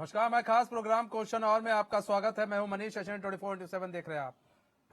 नमस्कार, मैं खास प्रोग्राम क्वेश्चन और में आपका स्वागत है। मैं हूं मनीष, एशियन 24/7 देख रहे हैं आप।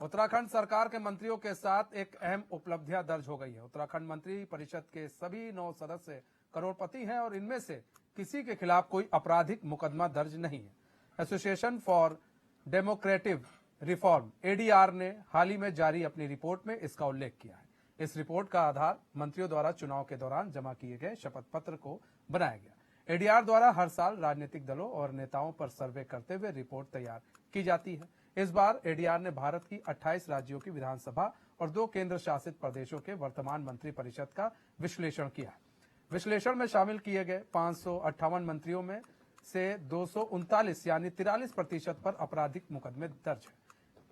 उत्तराखंड सरकार के मंत्रियों के साथ एक अहम उपलब्धियां दर्ज हो गई है। उत्तराखंड मंत्री परिषद के सभी 9 सदस्य करोड़पति हैं और इनमें से किसी के खिलाफ कोई आपराधिक मुकदमा दर्ज नहीं है। Association for democratic reform ADR ने हाल ही में जारी अपनी रिपोर्ट में इसका उल्लेख किया है। इस रिपोर्ट का आधार मंत्रियों द्वारा चुनाव के दौरान जमा किए गए शपथ पत्र को बनाया गया। एडीआर द्वारा हर साल राजनीतिक दलों और नेताओं पर सर्वे करते हुए रिपोर्ट तैयार की जाती है। इस बार एडीआर ने भारत की 28 राज्यों की विधानसभा और 2 केंद्र शासित प्रदेशों के वर्तमान मंत्री परिषद का विश्लेषण किया। विश्लेषण में शामिल किए गए 558 मंत्रियों में से 239 यानी 43% पर आपराधिक मुकदमे दर्ज है।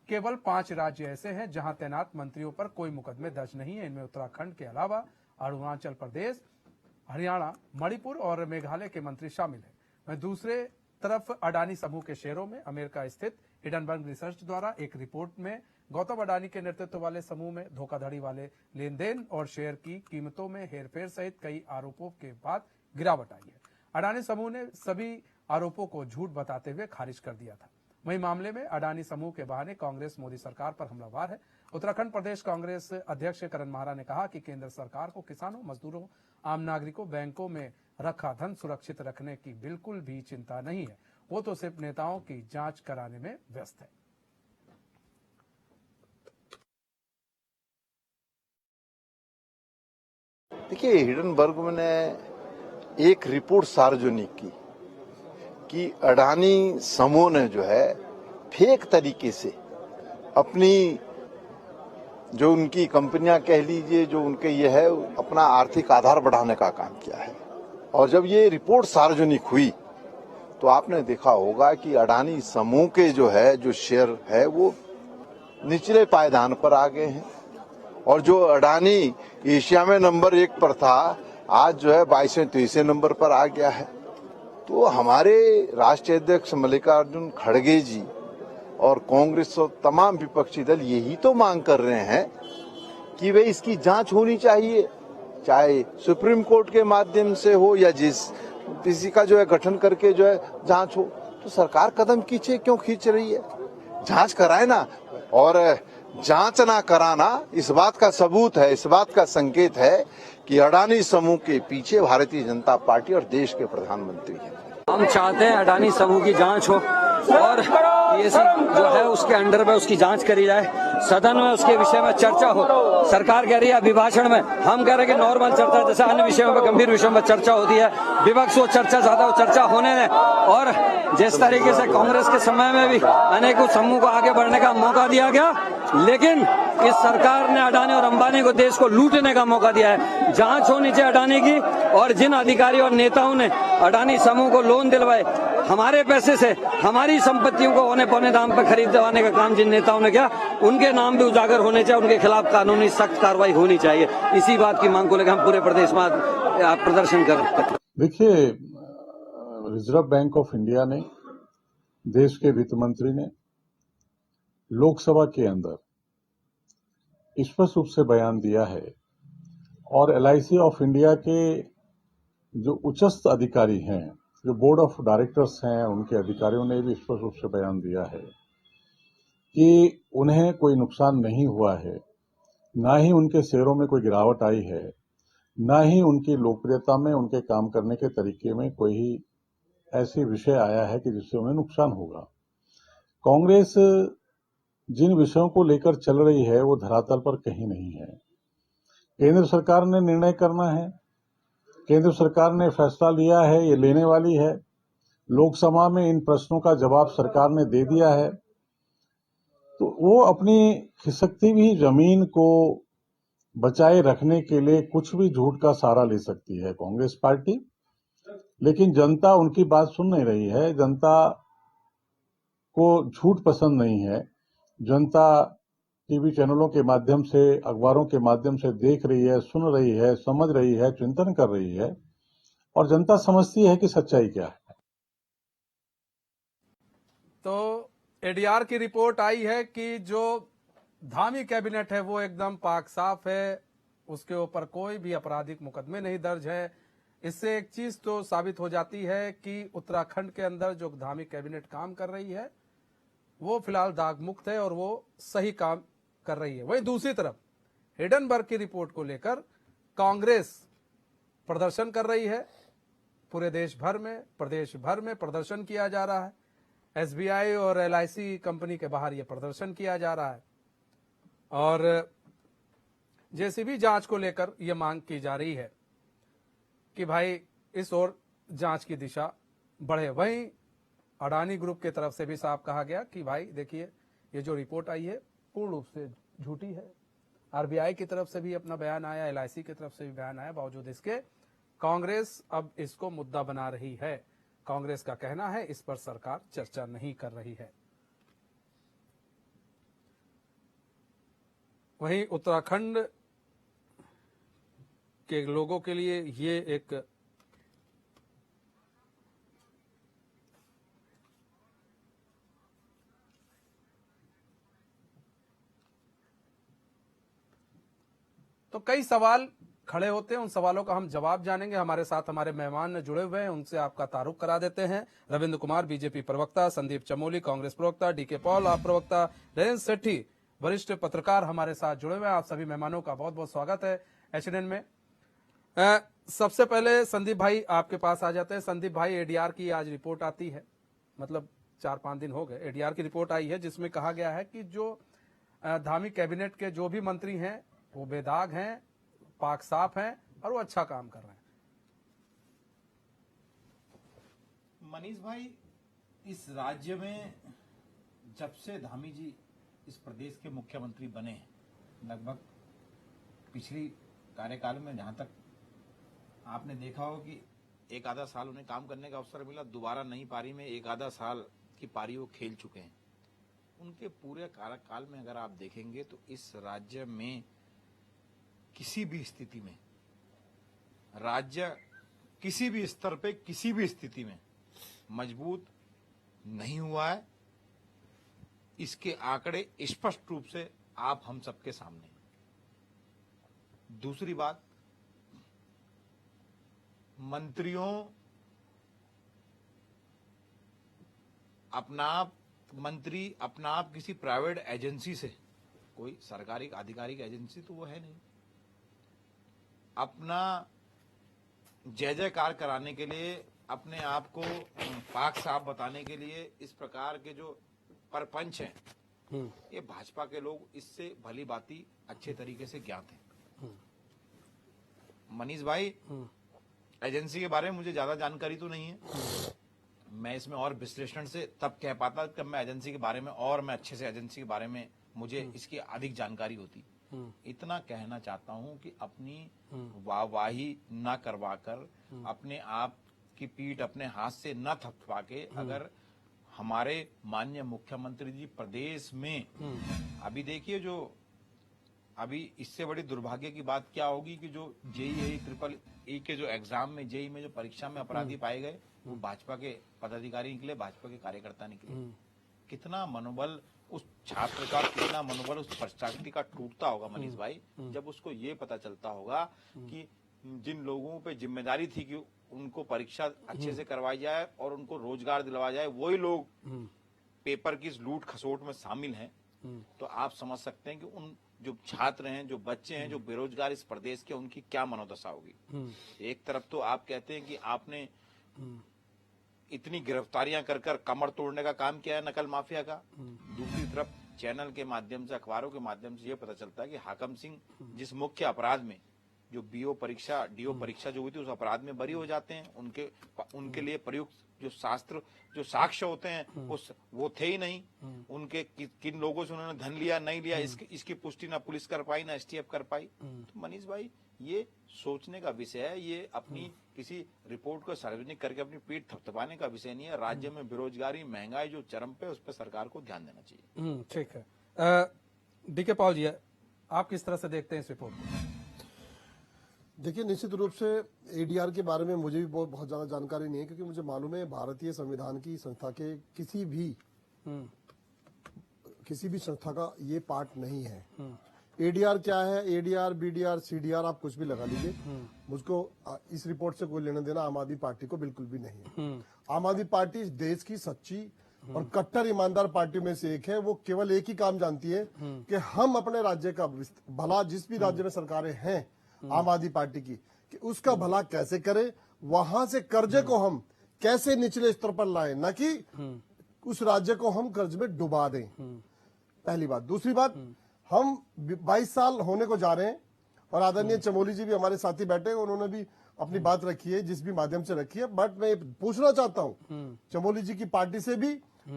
केवल 5 राज्य ऐसे हैं जहां तैनात मंत्रियों पर कोई मुकदमे दर्ज नहीं है। इनमें उत्तराखंड के अलावा अरुणाचल प्रदेश, हरियाणा, मणिपुर और मेघालय के मंत्री शामिल हैं। वहीं दूसरे तरफ अडानी समूह के शेयरों में अमेरिका स्थित हिडनबर्ग रिसर्च द्वारा एक रिपोर्ट में गौतम अडानी के नेतृत्व वाले समूह में धोखाधड़ी वाले लेन देन और शेयर की कीमतों में हेरफेर सहित कई आरोपों के बाद गिरावट आई है। अडानी समूह ने सभी आरोपों को झूठ बताते हुए खारिज कर दिया था। वहीं मामले में अडानी समूह के बहाने कांग्रेस मोदी सरकार पर हमलावर है। उत्तराखंड प्रदेश कांग्रेस अध्यक्ष करण माहरा ने कहा कि केंद्र सरकार को किसानों, मजदूरों, आम नागरिकों, बैंकों में रखा धन सुरक्षित रखने की बिल्कुल भी चिंता नहीं है। वो तो सिर्फ नेताओं की जांच कराने में व्यस्त है। देखिए, हिडनबर्ग ने एक रिपोर्ट सार्वजनिक की कि अडानी समूह ने जो है फेक तरीके से अपनी जो उनकी कंपनियां कह लीजिए, जो उनके ये है, अपना आर्थिक आधार बढ़ाने का काम किया है। और जब ये रिपोर्ट सार्वजनिक हुई तो आपने देखा होगा कि अडानी समूह के जो शेयर है वो निचले पायदान पर आ गए हैं। और जो अडानी एशिया में नंबर 1 पर था, आज जो है 22वें-23वें नंबर पर आ गया है। तो हमारे राष्ट्रीय अध्यक्ष मल्लिकार्जुन खड़गे जी और कांग्रेस और तमाम विपक्षी दल यही तो मांग कर रहे हैं कि वे इसकी जांच होनी चाहिए, चाहे सुप्रीम कोर्ट के माध्यम से हो या किसी का जो है गठन करके जो है जांच हो। तो सरकार कदम क्यों खींच रही है? जांच कराए ना। और जांच ना कराना इस बात का सबूत है, इस बात का संकेत है कि अडानी समूह के पीछे भारतीय जनता पार्टी और देश के प्रधानमंत्री हैं। हम चाहते हैं अडानी समूह की जांच हो और पीएससी जो है उसके अंडर में उसकी जांच करी जाए, सदन में उसके विषय में चर्चा हो। सरकार कह रही है अभिभाषण में, हम कह रहे हैं कि नॉर्मल चर्चा, जैसे अन्य विषयों में, गंभीर विषयों में चर्चा होती है, विपक्ष वो चर्चा ज्यादा, वो चर्चा होने दें। और जिस तरीके से कांग्रेस के समय में भी अनेकों समूह को आगे बढ़ने का मौका दिया गया, लेकिन इस सरकार ने अडानी और अंबानी को, देश को लूटने का मौका दिया है। जांच होनी चाहिए अडानी की, और जिन अधिकारियों और नेताओं ने अडानी समूह को लोन दिलवाए हमारे पैसे से, हमारी संपत्तियों को औने पौने दाम पर खरीदवाने का काम जिन नेताओं ने किया, उनके नाम भी उजागर होने चाहिए, उनके खिलाफ कानूनी सख्त कार्रवाई होनी चाहिए। इसी बात की मांग को लेकर हम पूरे प्रदेश में प्रदर्शन कर रहे हैं। देखिए, रिजर्व बैंक ऑफ इंडिया ने, देश के वित्त मंत्री ने लोकसभा के अंदर स्पष्ट रूप से बयान दिया है, और एलआईसी ऑफ इंडिया के जो उच्चस्थ अधिकारी हैं, जो बोर्ड ऑफ डायरेक्टर्स हैं, उनके अधिकारियों ने भी स्पष्ट रूप से बयान दिया है कि उन्हें कोई नुकसान नहीं हुआ है, ना ही उनके शेयरों में कोई गिरावट आई है, ना ही उनकी लोकप्रियता में, उनके काम करने के तरीके में कोई ऐसे विषय आया है कि जिससे उन्हें नुकसान होगा। कांग्रेस जिन विषयों को लेकर चल रही है वो धरातल पर कहीं नहीं है। केंद्र सरकार ने निर्णय करना है, केंद्र सरकार ने फैसला लिया है, ये लेने वाली है। लोकसभा में इन प्रश्नों का जवाब सरकार ने दे दिया है, तो वो अपनी खिसकती हुई जमीन को बचाए रखने के लिए कुछ भी झूठ का सहारा ले सकती है कांग्रेस पार्टी। लेकिन जनता उनकी बात सुन नहीं रही है। जनता को झूठ पसंद नहीं है। जनता टीवी चैनलों के माध्यम से, अखबारों के माध्यम से देख रही है, सुन रही है, समझ रही है, चिंतन कर रही है, और जनता समझती है कि सच्चाई क्या है। तो एडीआर की रिपोर्ट आई है कि जो धामी कैबिनेट है वो एकदम पाक साफ है, उसके ऊपर कोई भी आपराधिक मुकदमे नहीं दर्ज है। इससे एक चीज तो साबित हो जाती है कि उत्तराखंड के अंदर जो धामी कैबिनेट काम कर रही है वो फिलहाल दाग मुक्त है और वो सही काम कर रही है। वहीं दूसरी तरफ हिडनबर्ग की रिपोर्ट को लेकर कांग्रेस प्रदर्शन कर रही है। पूरे देश भर में, प्रदेश भर में प्रदर्शन किया जा रहा है। एसबीआई और एलआईसी कंपनी के बाहर यह प्रदर्शन किया जा रहा है और जेसीबी जांच को लेकर यह मांग की जा रही है कि भाई इस ओर जांच की दिशा बढ़े। वहीं अडानी ग्रुप की तरफ से भी साफ कहा गया कि भाई देखिए ये जो रिपोर्ट आई है पूर्ण रूप से झूठी है। आरबीआई की तरफ से भी अपना बयान आया, एलआईसी की तरफ से भी बयान आया, बावजूद इसके कांग्रेस अब इसको मुद्दा बना रही है। कांग्रेस का कहना है इस पर सरकार चर्चा नहीं कर रही है। वहीं उत्तराखंड के लोगों के लिए ये एक तो कई सवाल खड़े होते हैं, उन सवालों का हम जवाब जानेंगे। हमारे साथ हमारे मेहमान जुड़े हुए हैं, उनसे आपका तारुफ करा देते हैं। रविंद्र कुमार बीजेपी प्रवक्ता, संदीप चमोली कांग्रेस प्रवक्ता, डीके पॉल आप प्रवक्ता, नरेंद्र सेठी वरिष्ठ पत्रकार हमारे साथ जुड़े हुए हैं। आप सभी मेहमानों का बहुत बहुत स्वागत है एचएनएन में। सबसे पहले संदीप भाई आपके पास आ जाते हैं। संदीप भाई, एडीआर की आज रिपोर्ट आती है, मतलब 4-5 दिन हो गए एडीआर की रिपोर्ट आई है जिसमें कहा गया है कि जो धामी कैबिनेट के जो भी मंत्री हैं वो बेदाग हैं, पाक साफ हैं और वो अच्छा काम कर रहे हैं। मनीष भाई, इस राज्य में जब से धामी जी इस प्रदेश के मुख्यमंत्री बने हैं, लगभग पिछली कार्यकाल में जहां तक आपने देखा हो कि एक आधा साल उन्हें काम करने का अवसर मिला, दोबारा नई पारी में एक आधा साल की पारी वो खेल चुके हैं। उनके पूरे कार्यकाल में अगर आप देखेंगे तो इस राज्य में किसी भी स्थिति में, राज्य किसी भी स्तर पे किसी भी स्थिति में मजबूत नहीं हुआ है। इसके आंकड़े स्पष्ट रूप से आप हम सबके सामने हैं। दूसरी बात, मंत्रियों मंत्री अपना आप किसी प्राइवेट एजेंसी से, कोई सरकारी आधिकारिक एजेंसी तो वो है नहीं, अपना जय जयकार कराने के लिए, अपने आप को पाक साफ बताने के लिए इस प्रकार के जो परपंच हैं, ये भाजपा के लोग इससे भली भांति अच्छे तरीके से ज्ञात हैं। मनीष भाई, एजेंसी के बारे में मुझे ज्यादा जानकारी तो नहीं है, मैं इसमें और विश्लेषण से तब कह पाता जब मैं एजेंसी के बारे में और मैं अच्छे से एजेंसी के बारे में मुझे इसकी अधिक जानकारी होती। इतना कहना चाहता हूं कि अपनी वाहवाही न करवाकर, अपने आप की पीठ अपने हाथ से न थपथपा के, अगर हमारे माननीय मुख्यमंत्री जी प्रदेश में, अभी देखिए जो अभी इससे बड़ी दुर्भाग्य की बात क्या होगी कि जो जेईई ट्रिपल ई के जो एग्जाम में, जेईई में जो परीक्षा में अपराधी पाए गए वो भाजपा के पदाधिकारी निकले, भाजपा के कार्यकर्ता निकले। कितना मनोबल उस छात्र का, कितना मनोबल उस परीक्षार्थी का टूटता होगा मनीष भाई, जब उसको ये पता चलता होगा कि जिन लोगों पे जिम्मेदारी थी कि उनको परीक्षा अच्छे से करवाई जाए और उनको रोजगार दिलवाया जाए, वही लोग पेपर की इस लूट खसोट में शामिल हैं। तो आप समझ सकते हैं कि उन जो छात्र हैं, जो बच्चे हैं, जो बेरोजगार इस प्रदेश के, उनकी क्या मनोदशा होगी। एक तरफ तो आप कहते हैं कि आपने इतनी गिरफ्तारियां कर कर कमर तोड़ने का काम किया है नकल माफिया का, दूसरी तरफ चैनल के माध्यम से, अखबारों के माध्यम से ये पता चलता है कि हाकम सिंह जिस मुख्य अपराध में, जो डीओ परीक्षा जो हुई थी, उस अपराध में बरी हो जाते हैं। उनके लिए प्रयुक्त जो शास्त्र, जो साक्ष्य होते हैं वो थे ही नहीं। उनके किन लोगों से उन्होंने धन लिया, नहीं लिया, इसकी पुष्टि ना पुलिस कर पाई, ना एसटीएफ कर पाई। तो मनीष भाई, ये सोचने का विषय है, ये अपनी किसी रिपोर्ट को सार्वजनिक करके अपनी पीठ थपथपाने का विषय नहीं है। राज्य में बेरोजगारी, महंगाई जो चरम पे, उस पर सरकार को ध्यान देना चाहिए। ठीक है। डीके पॉल जी, आप किस तरह से देखते हैं इस रिपोर्ट को? देखिए, निश्चित रूप से एडीआर के बारे में मुझे भी बहुत ज्यादा जानकारी नहीं है, क्योंकि मुझे मालूम है भारतीय संविधान की संस्था के किसी भी संस्था का ये पार्ट नहीं है। एडीआर क्या है, एडीआर, बीडीआर, सीडीआर, आप कुछ भी लगा लीजिए, मुझको इस रिपोर्ट से कोई लेना देना आम आदमी पार्टी को बिल्कुल भी नहीं है। आम आदमी पार्टी इस देश की सच्ची और कट्टर ईमानदार पार्टी में से एक है। वो केवल एक ही काम जानती है कि हम अपने राज्य का भला, जिस भी राज्य में सरकारें हैं आम आदमी पार्टी की, कि उसका भला कैसे करे, वहां से कर्जे को हम कैसे निचले स्तर पर लाए, न कि उस राज्य को हम कर्ज में डुबा दें। पहली बात। दूसरी बात, हम 22 साल होने को जा रहे हैं और आदरणीय चमोली जी भी हमारे साथी बैठे हैं, उन्होंने भी अपनी बात रखी है, जिस भी माध्यम से रखी है। बट मैं पूछना चाहता हूं चमोली जी की पार्टी से भी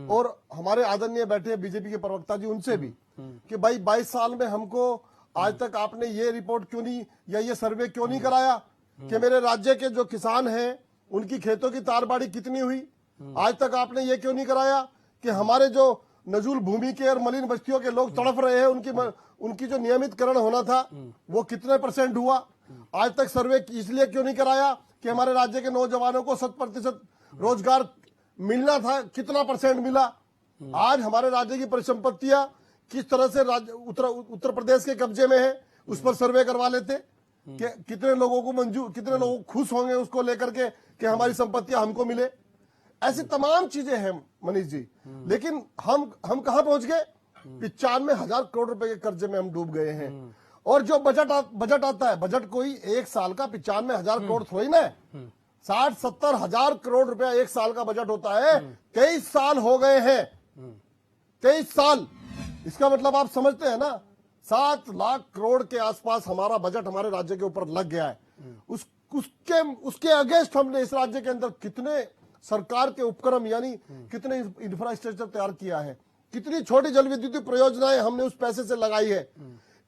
और हमारे आदरणीय बैठे हैं बीजेपी के प्रवक्ता जी, उनसे भी, कि भाई 22 साल में हमको आज तक आपने ये रिपोर्ट क्यों नहीं या ये सर्वे क्यों नहीं कराया कि मेरे राज्य के जो किसान हैं उनकी खेतों की तारबाड़ी कितनी हुई। आज तक आपने ये क्यों नहीं कराया कि हमारे जो नजूल भूमि के और मलिन बस्तियों के लोग तड़फ रहे हैं, उनकी जो नियमितकरण होना था वो कितने % हुआ। आज तक सर्वे इसलिए क्यों नहीं कराया कि हमारे राज्य के नौजवानों को 100% रोजगार मिलना था, कितना % मिला। आज हमारे राज्य की परिसंपत्तियां किस तरह से उत्तर प्रदेश के कब्जे में है, उस पर सर्वे करवा लेते कि कितने लोगों को मंजूर, कितने लोग खुश होंगे उसको लेकर के कि हमारी संपत्तियां हमको मिले। ऐसी तमाम चीजें हैं मनीष जी, लेकिन हम कहां पहुंच गए? 95,000 करोड़ रुपए के कर्जे में हम डूब गए हैं। और जो बजट आता है, बजट कोई एक साल का 95,000 करोड़ थोड़ी ना है, 60-70 हजार करोड़ रुपया एक साल का बजट होता है। 23 साल हो गए हैं, 23 साल। इसका मतलब आप समझते हैं ना, 7 लाख करोड़ के आसपास हमारा बजट हमारे राज्य के ऊपर लग गया है। उसके अगेंस्ट हमने इस राज्य के अंदर कितने सरकार के उपक्रम यानी कितने इंफ्रास्ट्रक्चर तैयार किया है, कितनी छोटी जल विद्युत परियोजनाएं हमने उस पैसे से लगाई है।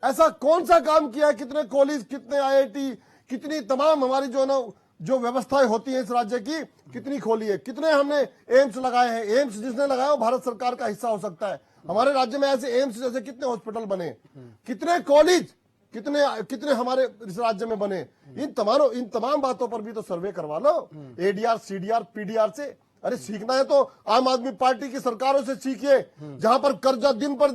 ऐसा कौन सा काम किया है, कितने कॉलेज, कितने IIT, कितनी तमाम हमारी जो व्यवस्थाएं होती हैं इस राज्य की, कितनी खोली है, कितने हमने एम्स लगाए हैं। एम्स जिसने लगाया वो भारत सरकार का हिस्सा हो सकता है। हमारे राज्य में ऐसे एम्स जैसे कितने हॉस्पिटल बने, कितने कॉलेज, कितने हमारे इस राज्य में बने। इन तमाम बातों पर भी तो सर्वे करवा लो, ADR, CDR, PDR से। अरे सीखना है तो आम आदमी पार्टी की सरकारों से सीखिए, जहां पर कर्जा दिन पर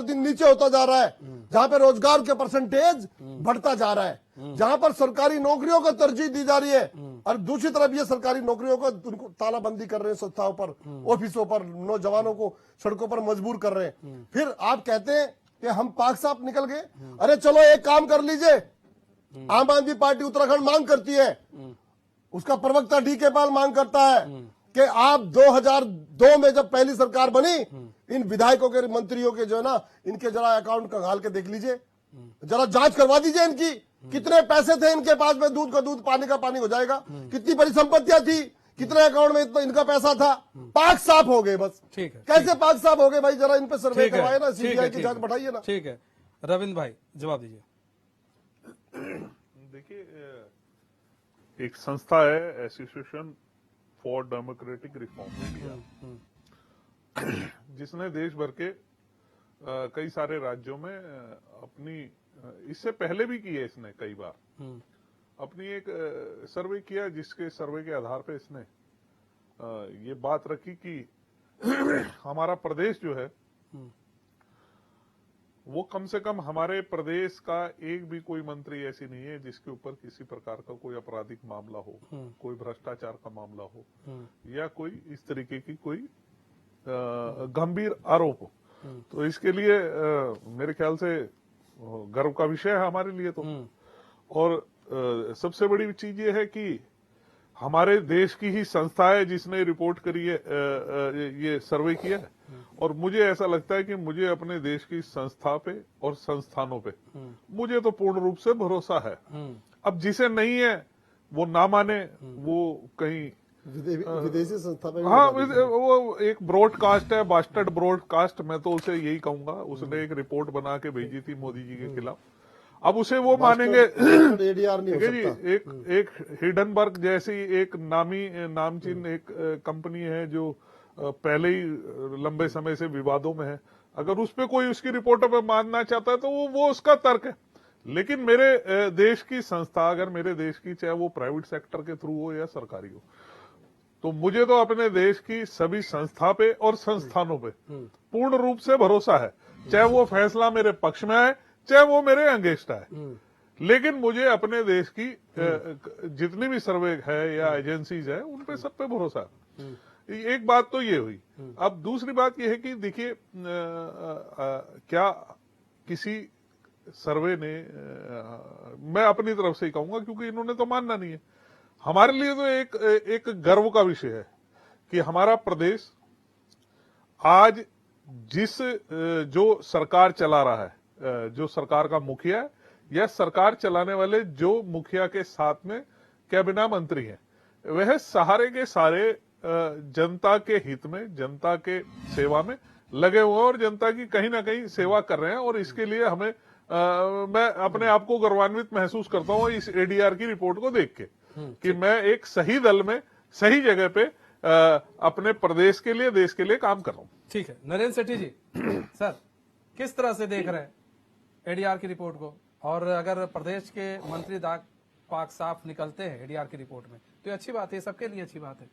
दिन नीचे होता जा रहा है, जहां पर रोजगार के % बढ़ता जा रहा है, जहां पर सरकारी नौकरियों को तरजीह दी जा रही है, और दूसरी तरफ ये सरकारी नौकरियों को उनको तालाबंदी कर रहे हैं, संस्थाओं पर, ऑफिसों पर, नौजवानों को सड़कों पर मजबूर कर रहे हैं। फिर आप कहते हैं कि हम पाक साफ निकल गए। अरे चलो एक काम कर लीजिए, आम आदमी पार्टी उत्तराखंड मांग करती है, उसका प्रवक्ता DK पाल मांग करता है कि आप 2002 में जब पहली सरकार बनी, इन विधायकों के, मंत्रियों के जो है ना, इनके जरा अकाउंट खंगाल के देख लीजिए, जरा जांच करवा दीजिए इनकी, कितने पैसे थे इनके पास में, दूध का दूध पानी का पानी हो जाएगा, कितनी परिसंपत्तियां थी, कितने अकाउंट में इतना इनका पैसा था। पाक साफ हो गए बस। ठीक है, कैसे पाक साफ हो गए भाई? जरा इन पे सर्वे ठीक है, करवाए ना, ठीक है, CBI की ठीक जांच है, बढ़ाइए ना। ठीक है, रविंद्र भाई जवाब दीजिए। देखिए, एक संस्था है association for democratic reform India, जिसने देश भर के कई सारे राज्यों में अपनी, इससे पहले भी की है इसने कई बार, अपनी एक सर्वे किया, जिसके सर्वे के आधार पे इसने ये बात रखी कि हमारा प्रदेश जो है वो कम से कम, हमारे प्रदेश का एक भी कोई मंत्री ऐसी नहीं है जिसके ऊपर किसी प्रकार का कोई आपराधिक मामला हो, कोई भ्रष्टाचार का मामला हो, या कोई इस तरीके की कोई गंभीर आरोप हो। तो इसके लिए मेरे ख्याल से गर्व का विषय है हमारे लिए तो। और सबसे बड़ी चीज ये है कि हमारे देश की ही संस्था है जिसने रिपोर्ट करी है, ये सर्वे किया है, और मुझे ऐसा लगता है कि मुझे अपने देश की संस्था पे और संस्थानों पे मुझे तो पूर्ण रूप से भरोसा है। अब जिसे नहीं है वो ना माने, वो कहीं विदेशी संस्था पे। हाँ, वो एक ब्रॉडकास्ट है, बास्टर्ड ब्रॉडकास्ट, मैं तो उसे यही कहूंगा। उसने एक रिपोर्ट बना के भेजी थी मोदी जी के खिलाफ, अब उसे वो मानेंगे। ADR नहीं हो सकता। एक हिडनबर्ग जैसी एक नामचीन एक कंपनी है जो पहले ही लंबे समय से विवादों में है, अगर उस पे कोई उसकी रिपोर्टों पे मानना चाहता है तो वो उसका तर्क है। लेकिन मेरे देश की संस्था, अगर मेरे देश की, चाहे वो प्राइवेट सेक्टर के थ्रू हो या सरकारी हो, तो मुझे तो अपने देश की सभी संस्था पे और संस्थानों पे पूर्ण रूप से भरोसा है। चाहे वो फैसला मेरे पक्ष में आए, चाहे वो मेरे अगेंस्ट है। लेकिन मुझे अपने देश की जितनी भी सर्वे है या एजेंसीज है उन पे सब पे भरोसा है। एक बात तो ये हुई। अब दूसरी बात ये है कि देखिए क्या किसी सर्वे ने मैं अपनी तरफ से ही कहूंगा क्योंकि इन्होंने तो मानना नहीं है। हमारे लिए तो एक गर्व का विषय है कि हमारा प्रदेश आज जिस जो सरकार चला रहा है, जो सरकार का मुखिया है या सरकार चलाने वाले जो मुखिया के साथ में कैबिनेट मंत्री हैं, वह सारे के सारे जनता के हित में, जनता के सेवा में लगे हुए हैं और जनता की कहीं ना कहीं सेवा कर रहे हैं। और इसके लिए हमें मैं अपने आप को गौरवान्वित महसूस करता हूं इस एडीआर की रिपोर्ट को देख के कि मैं एक सही दल में सही जगह पे अपने प्रदेश के लिए, देश के लिए काम कर रहा हूं। ठीक है, नरेंद्र सेठी जी सर किस तरह से देख रहे हैं एडीआर की रिपोर्ट को, और अगर प्रदेश के मंत्री दाग पाक साफ निकलते हैं एडीआर की रिपोर्ट में तो ये अच्छी बात है, सबके लिए अच्छी बात है।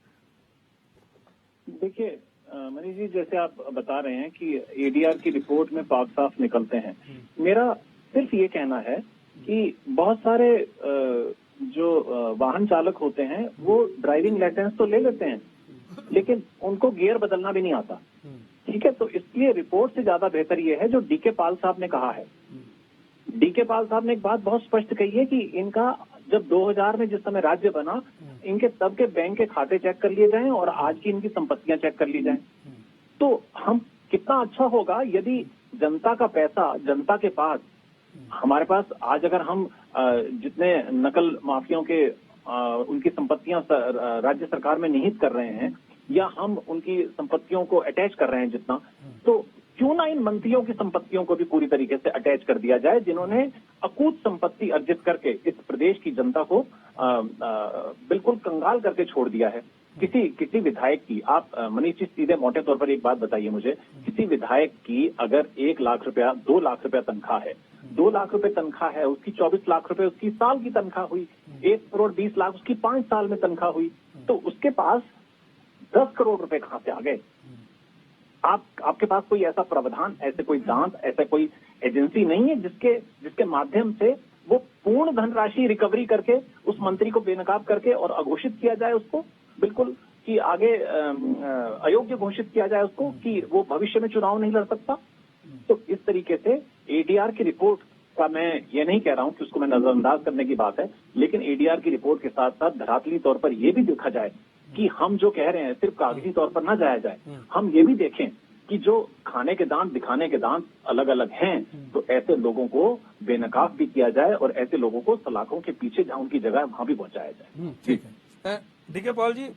देखिए मनीष जी, जैसे आप बता रहे हैं कि एडीआर की रिपोर्ट में पाक साफ निकलते हैं, मेरा सिर्फ ये कहना है कि बहुत सारे जो वाहन चालक होते हैं वो ड्राइविंग लाइसेंस तो ले लेते हैं लेकिन उनको गियर बदलना भी नहीं आता। ठीक है, तो इसलिए रिपोर्ट से ज्यादा बेहतर ये है जो डीके पाल साहब ने कहा है। डीके पाल साहब ने एक बात बहुत स्पष्ट कही है कि इनका जब 2000 में जिस समय राज्य बना, इनके तब के बैंक के खाते चेक कर लिए जाएं और आज की इनकी संपत्तियां चेक कर ली जाएं। तो हम कितना अच्छा होगा यदि जनता का पैसा जनता के पास, हमारे पास आज अगर हम जितने नकल माफियाओं के उनकी संपत्तियां राज्य सरकार में निहित कर रहे हैं या हम उनकी संपत्तियों को अटैच कर रहे हैं जितना, तो क्यों ना इन मंत्रियों की संपत्तियों को भी पूरी तरीके से अटैच कर दिया जाए जिन्होंने अकूत संपत्ति अर्जित करके इस प्रदेश की जनता को बिल्कुल कंगाल करके छोड़ दिया है। किसी विधायक की, आप मनीष जी सीधे मोटे तौर पर एक बात बताइए मुझे, किसी विधायक की अगर 1 लाख रुपया 2 लाख रुपया तनख्वाह है, 2 लाख रुपए तनख्वाह है, उसकी 24 लाख रुपए उसकी साल की तनख्वाह हुई, 1 करोड़ 20 लाख उसकी 5 साल में तनख्वाह हुई, तो उसके पास 10 करोड़ रुपए कहां से आ गए? आपके पास कोई ऐसा प्रावधान, ऐसे कोई दांत, ऐसा कोई एजेंसी नहीं है जिसके माध्यम से वो पूर्ण धनराशि रिकवरी करके उस मंत्री को बेनकाब करके और अघोषित किया जाए उसको, बिल्कुल कि आगे अयोग्य घोषित किया जाए उसको कि वो भविष्य में चुनाव नहीं लड़ सकता। तो इस तरीके से एडीआर की रिपोर्ट का मैं ये नहीं कह रहा हूं कि उसको मैं नजरअंदाज करने की बात है, लेकिन एडीआर की रिपोर्ट के साथ साथ धरातली तौर पर यह भी देखा जाए कि हम जो कह रहे हैं सिर्फ कागजी तौर पर ना जाया जाए, हम ये भी देखें कि जो खाने के दांत दिखाने के दांत अलग अलग हैं, तो ऐसे लोगों को बेनकाब भी किया जाए और ऐसे लोगों को सलाखों के पीछे जहां उनकी जगह वहां भी पहुंचाया जाए। ठीक है, डीके पॉल जी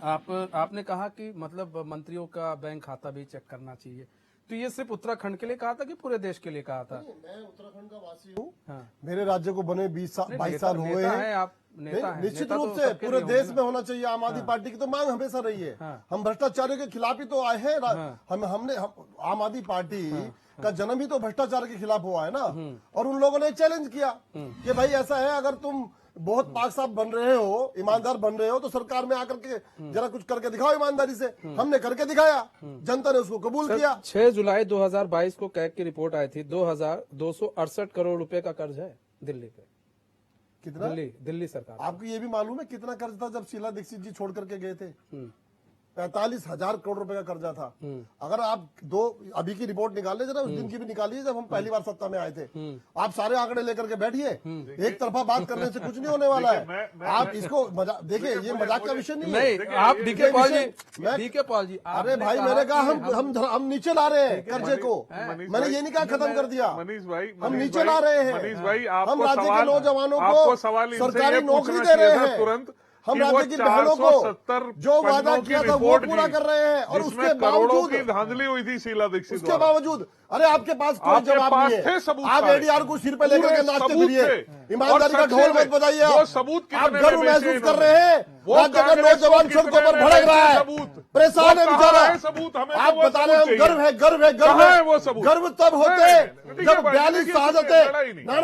आपने कहा कि मतलब मंत्रियों का बैंक खाता भी चेक करना चाहिए, तो ये सिर्फ उत्तराखंड के लिए कहा था कि पूरे देश के लिए कहा था? मैं उत्तराखंड का वासी हूँ। हाँ। मेरे राज्य को बने 22 साल हुए हैं। आप नेता हैं, निश्चित नेता रूप तो से सबके पूरे लिए देश होंगे में होना चाहिए। आम आदमी पार्टी की तो मांग हमेशा रही है। हाँ। हम भ्रष्टाचारियों के खिलाफ ही तो आए हैं। हमने आम आदमी पार्टी का जन्म ही तो भ्रष्टाचार के खिलाफ हुआ है ना। और उन लोगों ने चैलेंज किया कि भाई ऐसा है, अगर तुम बहुत पाक साफ बन रहे हो, ईमानदार बन रहे हो, तो सरकार में आकर के जरा कुछ करके दिखाओ ईमानदारी से। हमने करके दिखाया, जनता ने उसको कबूल किया। 6 जुलाई 2022 को कैग की रिपोर्ट आई थी, 2268 करोड़ रुपए का कर्ज है दिल्ली पे। कितना? दिल्ली सरकार। आपको ये भी मालूम है कितना कर्ज था जब शीला दीक्षित जी छोड़ करके गए थे? 45,000 करोड़ रुपए का कर्जा था। अगर आप अभी की रिपोर्ट निकाल ले, जरा उस दिन की भी निकालिए जब हम पहली बार सत्ता में आए थे। आप सारे आंकड़े लेकर के बैठिए, एक तरफा बात करने से कुछ नहीं होने वाला है। आप इसको देखिए, ये मजाक का विषय नहीं है। आप डीके पॉल जी, अरे भाई, मैंने कहा हम नीचे ला रहे हैं कर्जे को। मैंने ये नहीं कहा खत्म कर दिया, मनीष भाई, हम नीचे ला रहे हैं। मनीष भाई, हम राज्य के नौजवानों को सरकारी नौकरी दे रहे हैं तुरंत। हम राज्य की बहनों को जो वादा किया था वो पूरा कर रहे हैं। और उसके बावजूद की धांधली हुई थी शीला दीक्षित, उसके बावजूद अरे आपके पास कोई जवाब नहीं है। आप एडीआर को सिर पे लेकर के नाचते फिरिए, ईमानदारी का ढोल मत बजाइए। आप गर्व महसूस कर रहे हैं, राज्य का नौजवान सड़कों पर भड़क रहा है, परेशान है बेचारा। आप बता रहे हैं हम गर्व है, गर्व है, गर्व है। गर्व तब होते जब 42 शहादतें, ना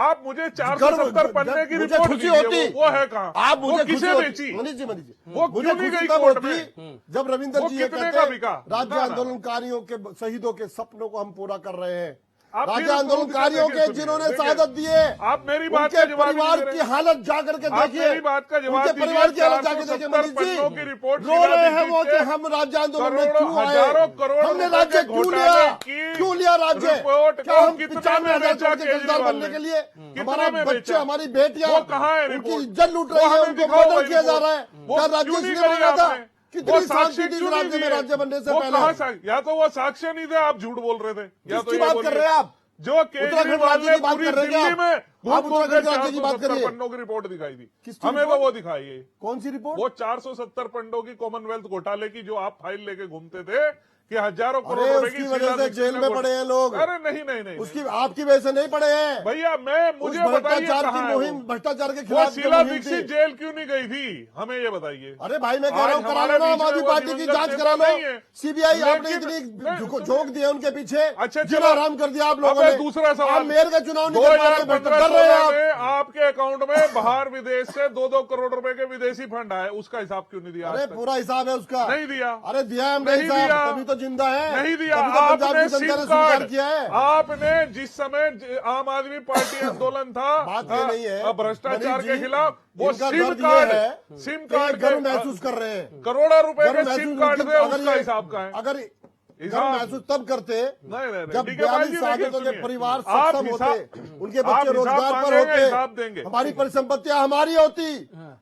आप मुझे 470 पन्ने की रिपोर्ट खुशी होती, वो है कहाँ? आप मुझे किसे बेची? मनीष जी वो मुझे क्यों नहीं खुशी गई तब कोर्ट होती जब रविंदर वो जी ये कितने कहते का बिका? राज्य आंदोलनकारियों के शहीदों के सपनों को हम पूरा कर रहे हैं। आप राज्य फिर आंदोलनकारियों देखिए, के सुनिए, जिन्होंने देखिए, शहादत दिए, आप मेरी बात उनके का जवाब नहीं परिवार दे रहे। की हालत जा करके आप देखिए, मेरी बात का जवाब उनके दीजिए। परिवार की हालत जाकर देखिए 470 मनीष जी, पन्नों की रिपोर्ट रो रहे हैं वो शीला कि हम राज्य आंदोलन में करोड़ों, क्यों आए, हजारों करोड़ हमने रुपए राज्य के क्यों घोटाले लिया, की क्यों लिया राज्य, रिपोर्ट क्या को हम कितने 95,000 में करोड़ बेचा के कर्जदार केजरीवाल बनने ने? के लिए कितने हमारा में बच्चे, बेचा? हमारी बेटियां, वो कहाँ है उनकी रिपोर्ट? इज्जत लूट वो रही है, हमें उनको दिखाओ मर्डर वही किया जा रिपोर्ट। रहा है, वो क्या क्यों राज्य नहीं इसलिए बन रहा करी था, आपने? कितनी वो शांति साक्ष्य थी इस क्यों राज्य नहीं में दिए? राज्य बनने से वो पहले, कहाँ या तो वो साक्ष्य नहीं थे, आप झूठ बोल रहे थे, या तो किसकी ये बात बोलिए। कर रहे हैं आप? जो उत्तराखंड केजरीवाल राज्य ने की बात पूरी कर रहे हैं क्या दिल्ली में आप उत्तराखंड राज्य की बात 470 करिए, पन्नों की रिपोर्ट दिखाई थी, किसकी हमें तो रिपोर्ट? वो दिखाई है। कौन सी रिपोर्ट? वो 470 पन्नों की कॉमनवेल्थ घोटाले की जो आप फाइल लेके घूमते थे कि हजारों करोड़ अरे रुपए उसकी की वजह शीला से दीक्षित जेल ने में घोट- पड़े हैं लोग, अरे नहीं उसकी आपकी वजह से नहीं पड़े हैं भैया, मुझे उस बताइए भ्रष्टाचार की कहाँ है मुहिम, वो? भ्रष्टाचार के वो खिलाफ जो शीला मुहिम दीक्षित थी। जेल क्यों नहीं गई थी, हमें ये बताइए। अरे भाई मैं कह रहा हूँ आज करा हमारे लो ना, बीच आम में आदमी वो पार्टी की दिवंगत जांच नेता करा लो, नहीं है। सीबीआई आपने लेकिन- इतनी नहीं, झोंक दिया उनके पीछे, अच्छा, जिला चलो। आराम कर दिया आप लोगों अब ने। दूसरा सवाल, आप मेयर का चुनाव नहीं कर पा रहे, भ्रष्टाचार कर रहे हैं 2015-16 आप। में आपके अकाउंट में बाहर विदेश से 2-2 करोड़ रुपए के विदेशी फंड आए, उसका हिसाब क्यों नहीं दिया? अरे आज तक? पूरा हिसाब है उसका, नहीं दिया। अरे दिया है हमने नहीं हिसाब, दिया। तभी तो जिंदा है, नहीं दिया। तभी तो पंजाब आपने की जनता सिम ने स्वीकार कार्ड, किया है। आपने जिस समय आम आदमी पार्टी आंदोलन था बात ये नहीं है भ्रष्टाचार मनीष के जी, खिलाफ, वो इनका सिम दर्द ये कार्ड, है सिम कि ये कार्ड गर्व महसूस कर रहे हैं, करोड़ों रुपए गर्व के महसूस सिम कार्ड उनकी- थे, अगर उसका ये- हिसाब का है। अगर गर्व हिसाब- महसूस तब करते नहीं, जब ठीक है भाई 42 जी, सालों देखिए, के सुनिए। परिवार आप सक्षम हिसाब- होते, उनके आप बच्चे हिसाब रोजगार पर मांगेंगे, हिसाब होते, देंगे। हमारी परिसंपत्तियां हमारी होती,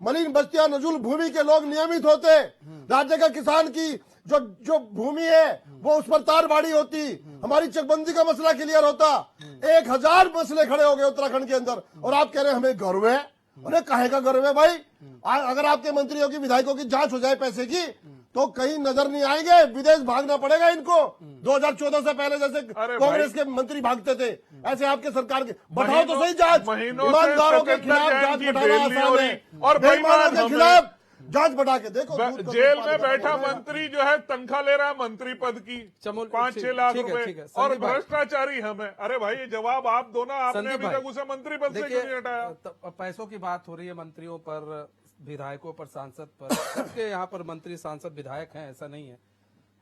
मलिन बस्तियां नजुल भूमि के लोग नियमित होते, राज्य का किसान की जो भूमि है वो उस पर तारबाड़ी होती, हमारी चकबंदी का मसला क्लियर होता, 1000 मसले खड़े हो गए उत्तराखंड के अंदर, और आप कह रहे हैं हमें गर्व है। अरे काहे का गर्व है भाई? अगर आपके मंत्रियों की, विधायकों की जांच हो जाए पैसे की, तो कहीं नजर नहीं आएंगे, विदेश भागना पड़ेगा इनको। 2014 से पहले जैसे अरे कांग्रेस के मंत्री भागते थे, ऐसे आपके सरकार के बढ़ाओ तो सही जांच, महीनों से ईमानदारों के सत्येंद्र खिलाफ जैन जांच की बढ़ाना बेल नहीं आसान हो है, रही, और बेईमानों बेईमान के हमें- खिलाफ जांच बढ़ा के देखो। दूध का जेल दूध में पानी बैठा का मंत्री जो है तनख्वाह ले रहा है मंत्री पद की चमोली- 5-6 लाख ठीक है, रुपए, ठीक है, और संदीप भाई। भ्रष्टाचारी हमें। अरे भाई ये जवाब आप दो ना, आपने संदीप अभी भाई, तक उसे मंत्री पद से क्यों नहीं हटाया? पैसों की बात हो रही है, मंत्रियों पर, विधायकों पर, सांसद पर, सबके यहाँ पर मंत्री, सांसद, विधायक हैं, ऐसा नहीं है।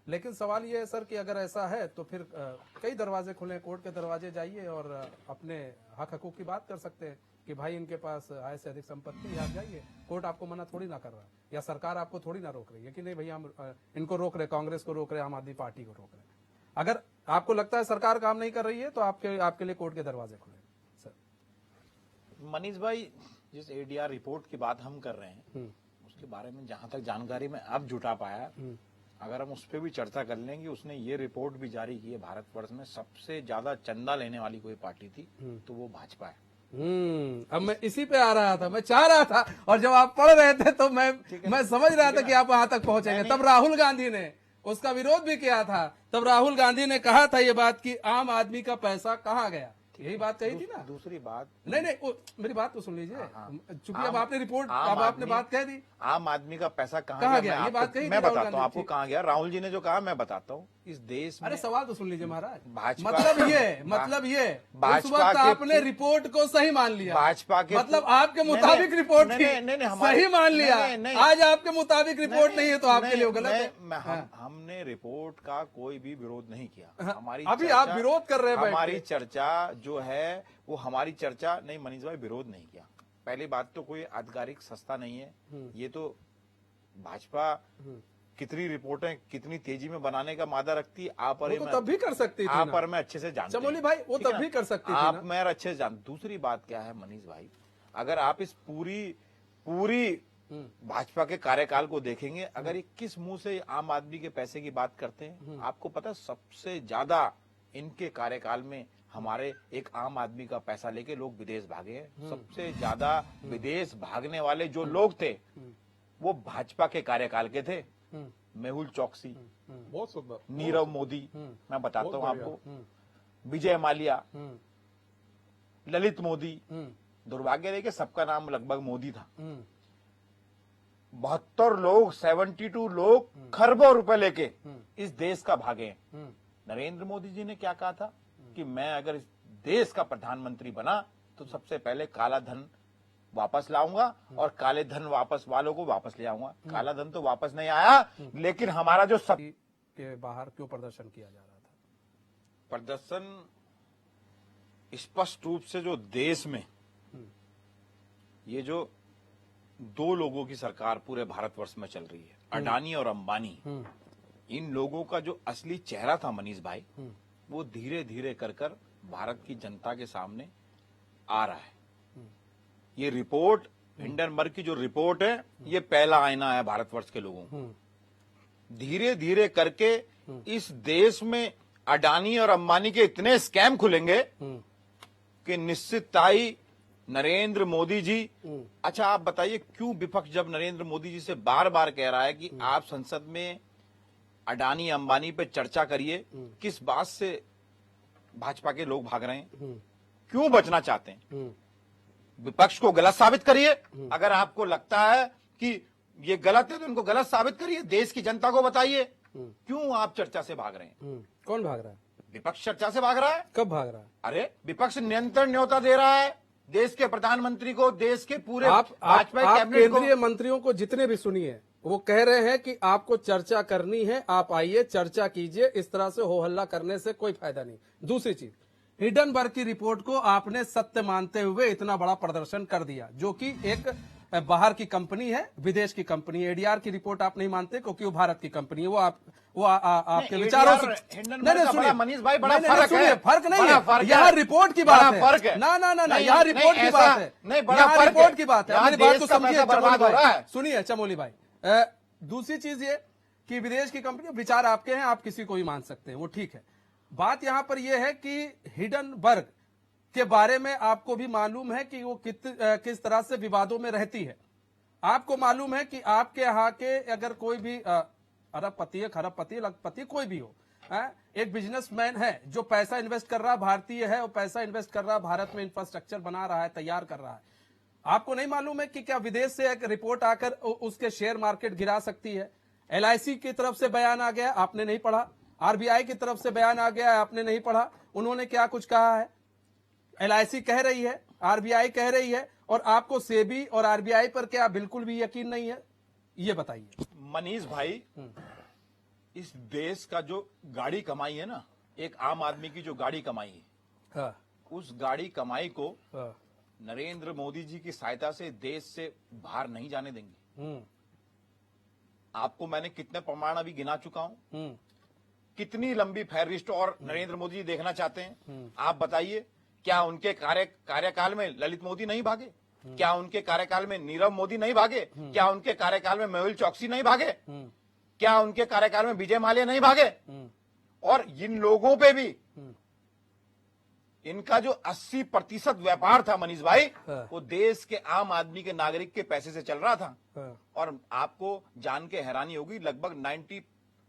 लेकिन सवाल ये है सर कि अगर ऐसा है तो फिर कई दरवाजे खुले, कोर्ट के दरवाजे जाइए और अपने हक हकूक की बात कर सकते हैं कि भाई इनके पास आय से अधिक संपत्ति है, आप जाइए, कोर्ट आपको मना थोड़ी ना कर रहा है, या सरकार आपको थोड़ी ना रोक रही है कि नहीं भैया हम इनको रोक रहे, कांग्रेस को रोक रहे, आम आदमी पार्टी को रोक रहे। अगर आपको लगता है सरकार काम नहीं कर रही है तो आपके लिए कोर्ट के दरवाजे खुले सर। मनीष भाई, जिस एडीआर रिपोर्ट की बात हम कर रहे हैं उसके बारे में जहां तक जानकारी मैं अब जुटा पाया, अगर हम उस पर भी चर्चा कर लेंगे, उसने ये रिपोर्ट भी जारी की है, भारतवर्ष में सबसे ज्यादा चंदा लेने वाली कोई पार्टी थी तो वो भाजपा है। अब मैं इसी पे आ रहा था, मैं चाह रहा था, और जब आप पढ़ रहे थे तो मैं समझ रहा था कि आप वहां तक पहुंचेंगे। तब राहुल गांधी ने उसका विरोध भी किया था, तब राहुल गांधी ने कहा था ये बात कि आम आदमी का पैसा कहाँ गया, यही बात कही थी ना। दूसरी बात, नहीं मेरी बात तो सुन लीजिए, चूंकि अब आपने रिपोर्ट, आम अब आपने आदमी- बात कह दी, आम आदमी का पैसा कहाँ कहाँ गया? ये बात कही थी मैं राहुल बताता गांधी हूँ आपको जी। कहाँ गया। राहुल जी ने जो कहा मैं बताता हूँ। इस देश में अरे सवाल तो सुन लीजिए महाराज, भाजपा- मतलब ये भाजपा उस वक्त के- आपने रिपोर्ट को सही मान लिया, भाजपा के- मतलब आपके नहीं, मुताबिक नहीं, रिपोर्ट नहीं, थी, नहीं, नहीं, हमारे- सही मान लिया। नहीं, नहीं, आज आपके मुताबिक रिपोर्ट नहीं है तो आपके लिए वो गलत है। हमने रिपोर्ट का कोई भी विरोध नहीं किया। हाँ, हमारी अभी चर्चा- आप विरोध कर रहे हैं बैठ हमारी के। चर्चा जो है वो हमारी चर्चा नहीं, मनीष भाई विरोध नहीं किया। पहली बात तो कोई आधिकारिक संस्था नहीं है, ये तो भाजपा कितनी रिपोर्टें कितनी तेजी में बनाने का मादा रखती है, आप और वो तो तब भी कर सकती थी आप ना। और मैं अच्छे से जानते हैं। चमोली भाई, वो ठीक है तब ना? भी कर सकती थी आप ना। मैं अच्छे से जानते। दूसरी बात क्या है मनीष भाई, अगर आप इस पूरी भाजपा के कार्यकाल को देखेंगे, अगर ये किस मुंह से आम आदमी के पैसे की बात करते हैं, आपको पता है सबसे ज्यादा इनके कार्यकाल में हमारे एक आम आदमी का पैसा लेके लोग विदेश भागे हैं। सबसे ज्यादा विदेश भागने वाले जो लोग थे वो भाजपा के कार्यकाल के थे। मेहुल चौकसी, बहुत सुंदर, नीरव मोदी, मैं बताता बहुत हूं बढ़िया। आपको, विजय माल्या, ललित मोदी। दुर्भाग्य देखिए सबका नाम लगभग मोदी था। 72 लोग, 72 लोग खरबों रुपए लेके इस देश का भागे हैं। नरेंद्र मोदी जी ने क्या कहा था कि मैं अगर इस देश का प्रधानमंत्री बना तो सबसे पहले काला धन वापस लाऊंगा और काले धन वापस वालों को वापस ले आऊंगा। काला धन तो वापस नहीं आया, लेकिन हमारा जो सब के बाहर क्यों प्रदर्शन किया जा रहा था? प्रदर्शन स्पष्ट रूप से जो देश में ये जो दो लोगों की सरकार पूरे भारतवर्ष में चल रही है, अडानी और अंबानी, इन लोगों का जो असली चेहरा था मनीष भाई, वो धीरे धीरे कर कर भारत की जनता के सामने आ रहा है। ये रिपोर्ट, हिंडनबर्ग की जो रिपोर्ट है, ये पहला आईना है भारतवर्ष के लोगों को। धीरे धीरे करके इस देश में अडानी और अंबानी के इतने स्कैम खुलेंगे कि निश्चितताई नरेंद्र मोदी जी, अच्छा आप बताइए क्यों विपक्ष जब नरेंद्र मोदी जी से बार बार कह रहा है कि आप संसद में अडानी अंबानी पे चर्चा करिए, किस बात से भाजपा के लोग भाग रहे हैं, क्यों बचना चाहते हैं? विपक्ष को गलत साबित करिए। अगर आपको लगता है कि ये गलत है तो इनको गलत साबित करिए, देश की जनता को बताइए क्यों आप चर्चा से भाग रहे हैं। कौन भाग रहा है? विपक्ष चर्चा से भाग रहा है। कब भाग रहा है? अरे विपक्ष नियंत्रण न्योता दे रहा है देश के प्रधानमंत्री को, देश के पूरे आप भाजपा कैबिनेट केंद्रीय को। मंत्रियों को जितने भी सुनिए, वो कह रहे हैं कि आपको चर्चा करनी है, आप आइए चर्चा कीजिए, इस तरह से हो हल्ला करने से कोई फायदा नहीं। दूसरी चीज, हिंडनबर्ग की रिपोर्ट को आपने सत्य मानते हुए इतना बड़ा प्रदर्शन कर दिया, जो कि एक बाहर की कंपनी है, विदेश की कंपनी। एडीआर की रिपोर्ट आप नहीं मानते क्योंकि वो भारत की कंपनी है। वो आपके विचारों से सुनिए मनीष भाई, बड़ा फर्क है। फर्क नहीं है, यहाँ रिपोर्ट की बात है। फर्क है ना, यहाँ रिपोर्ट की बात है। नहीं, बड़ा फर्क रिपोर्ट की बात है। मेरी बात को समझिए बर्बाद हो रहा है। सुनिए चमोली भाई, दूसरी चीज ये कि विदेश की कंपनी, विचार आपके हैं, आप किसी को भी मान सकते हैं, वो ठीक है। बात यहां पर यह है कि हिंडनबर्ग के बारे में आपको भी मालूम है कि वो किस तरह से विवादों में रहती है। आपको मालूम है कि आपके यहाँ के अगर कोई भी अरबपति, खरबपति, लखपति कोई भी हो, एक बिजनेसमैन है जो पैसा इन्वेस्ट कर रहा है, भारतीय है, वो पैसा इन्वेस्ट कर रहा है, भारत में इंफ्रास्ट्रक्चर बना रहा है, तैयार कर रहा है। आपको नहीं मालूम है कि क्या विदेश से एक रिपोर्ट आकर उसके शेयर मार्केट गिरा सकती है? एलआईसी की तरफ से बयान आ गया, आपने नहीं पढ़ा। आरबीआई की तरफ से बयान आ गया, आपने नहीं पढ़ा। उन्होंने क्या कुछ कहा है? एलआईसी कह रही है, आरबीआई कह रही है, और आपको सेबी और आरबीआई पर क्या बिल्कुल भी यकीन नहीं है? ये बताइए मनीष भाई। इस देश का जो गाड़ी कमाई है ना, एक आम आदमी की जो गाड़ी कमाई है, हाँ, उस गाड़ी कमाई को हाँ, नरेंद्र मोदी जी की सहायता से देश से बाहर नहीं जाने देंगे। आपको मैंने कितने प्रमाण अभी गिना चुका हूं। कितनी लंबी फेरिस्ट और नरेंद्र मोदी जी देखना चाहते हैं? आप बताइए, क्या उनके कार्यकाल में ललित मोदी नहीं भागे? क्या उनके कार्यकाल में नीरव मोदी नहीं भागे? क्या उनके कार्यकाल में मेहुल चौकसी नहीं भागे? क्या उनके कार्यकाल में विजय माल्या नहीं भागे? और इन लोगों पे भी इनका जो 80% व्यापार था मनीष भाई, वो देश के आम आदमी के नागरिक के पैसे से चल रहा था। और आपको जान के हैरानी होगी, लगभग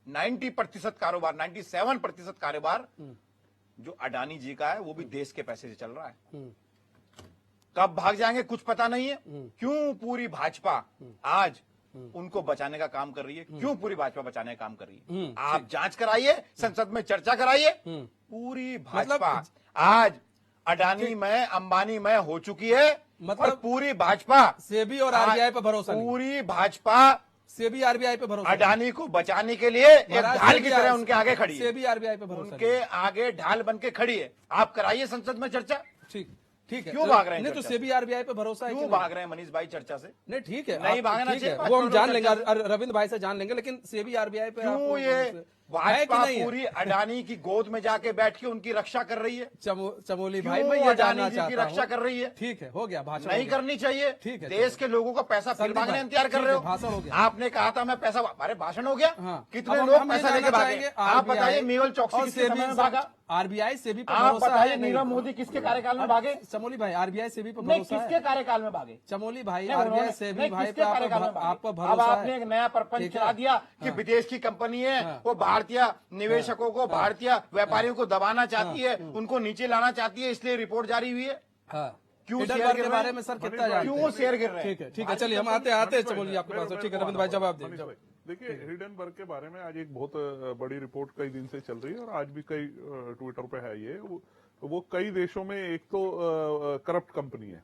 90% कारोबार, 97% कारोबार जो अडानी जी का है, वो भी देश के पैसे से चल रहा है। कब भाग जाएंगे कुछ पता नहीं है। क्यों पूरी भाजपा आज उनको बचाने का काम कर रही है? क्यों पूरी भाजपा बचाने का काम कर रही है? आप जांच कराइए, संसद में चर्चा कराइए। पूरी भाजपा आज अडानी में, अंबानी में हो चुकी है। और पूरी भाजपा, सेबी और आरबीआई पर भरोसा नहीं। पूरी भाजपा सेबी आरबीआई पे भरोसा, अडानी को बचाने के लिए एक ढाल की तरह उनके आगे खड़ी है। सेबी आरबीआई पे भरोसा उनके आगे ढाल बन के खड़ी है। आप कराइए संसद में चर्चा। ठीक है। क्यों भाग रहे हैं? नहीं तो सेबी आरबीआई पे भरोसा है, क्यों भाग रहे हैं मनीष भाई चर्चा से? नहीं ठीक है, नहीं भागना ठीक है, चाहिए। वो हम जान लेंगे, रविंद्र भाई से जान लेंगे, लेकिन सेबी आरबीआई पे क्यों ये भाजपा पूरी अडानी की गोद में जाके बैठ के उनकी रक्षा कर रही है? चमोली भाई, क्यों मैं ये अडानी जानना जी की चाहता रक्षा हूं। कर रही है? ठीक है, हो गया भाषण, नहीं करनी चाहिए। ठीक है, देश के लोगों का पैसा फिर संदीप भागने भाई, इंतजार कर ठीक रहे है, हो। भाषण हो गया। आपने कहा था मैं पैसा, अरे भाषण हो गया। हाँ। कितने अब लोग हम पैसा ये लेके जानना भागे? चाहेंगे, आप बताइए आरबीआई मेहुल चौकसी और किसके समय में भागा? आरबीआई सेबी पर आप भरोसा है बताइए नहीं? नीरव मोदी किसके कार्यकाल में भागे? चमोली भाई, आरबीआई सेबी पर नहीं, भरोसा किसके है? कार्यकाल में भागे? चमोली भाई, नहीं, आरबीआई उन्होंने- सेबी नहीं, भाई किसके पे कार्यकाल में भागे? आप पर अब भरोसा आपने एक नया प्रपंच ठीक है। चला दिया कि हाँ। विदेश की कंपनी है, हाँ। वो भारतीय निवेशकों को, भारतीय व्यापारियों को दबाना चाहती है, उनको नीचे लाना चाहती है, इसलिए रिपोर्ट जारी हुई है। क्यों शेयर हिंडनबर्ग गिर के रहे बारे हैं? में सर कितना जानते हैं? क्यों शेयर गिर रहे हैं? ठीक है, चलिए हम आते चमोली आपके पास। ठीक है रविंद्र भाई, जवाब दें। देखिए, हिंडनबर्ग के बारे में आज एक बहुत बड़ी रिपोर्ट कई दिन से चल रही है और आज भी कई ट्विटर पे है ये। वो कई देशों में एक तो करप्ट कंपनी है,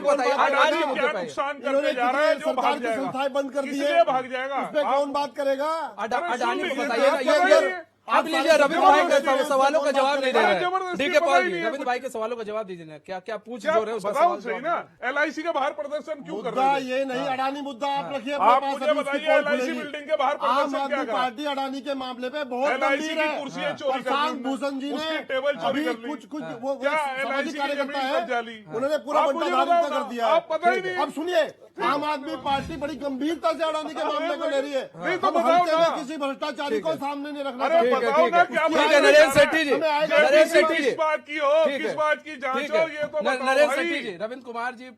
को बताइए, अडानी के मुद्दे क्या पे। नुकसान इन्होंने करने जा रहा है जो सरकार भाग की जाएगा? संस्थाएं बंद कर दी किस है, लिए भाग जाएगा? उस पर कौन बात करेगा? अडानी को सुन लीजिए, बताइए ना, आप कर रहे हैं। आप लीजिए रविंद्र भाई के सवालों का जवाब नहीं दे रहे हैं। जबरदस्ती डी के पॉल बताई जी, नहीं। रविंद्र भाई के सवालों का जवाब दीजिए ना, क्या क्या पूछ क्या जो रहे हैं उसका बताओ सवाल सही जवाब ना, दीजिए। एलआईसी का बाहर प्रदर्शन क्यों कर मुद्दा रहे थे? ये नहीं, अडानी मुद्दा आप रखिए अपने आप पास, मुझे अभी उसकी बताइए, पोल LIC खुलेगी। बिल्डिंग के बाहर आम प्रदर्शन क्या आदमी करा? पार्टी अडानी के मामले पे बहुत LIC गंभीर की है। कुर्सियां चोरी कर ली प्रशांत उन्होंने। भूषण जी उसकी ने टेबल चोरी अभी कर ली। कुछ हाँ। वो क्या सामाजिक LIC की कार्यकर्ता जमीन है, कब जाली? उन्होंने पूरा आप बंटा मुझे धारिता बताओ कर ना, दिया आप पता ही नहीं। अब सुनिए, आम आदमी पार्टी बड़ी गंभीरता से अडानी के मामले को ले रही है। नहीं तो हम बताओ हल्के में ना। किसी भ्रष्टाचारी को सामने नहीं रखना अरे चाहते। बताओ ना क्या ठीक है नरेंद्र सेठी जी, हमें आएगा नरेंद्र किसी सेठी जी, किस बात की हो, ठीक किस है, बात की जांच ठीक हो, है। ये तो बताओ नरेंद्र भाई। सेठी जी, रविंद्र कुमार जी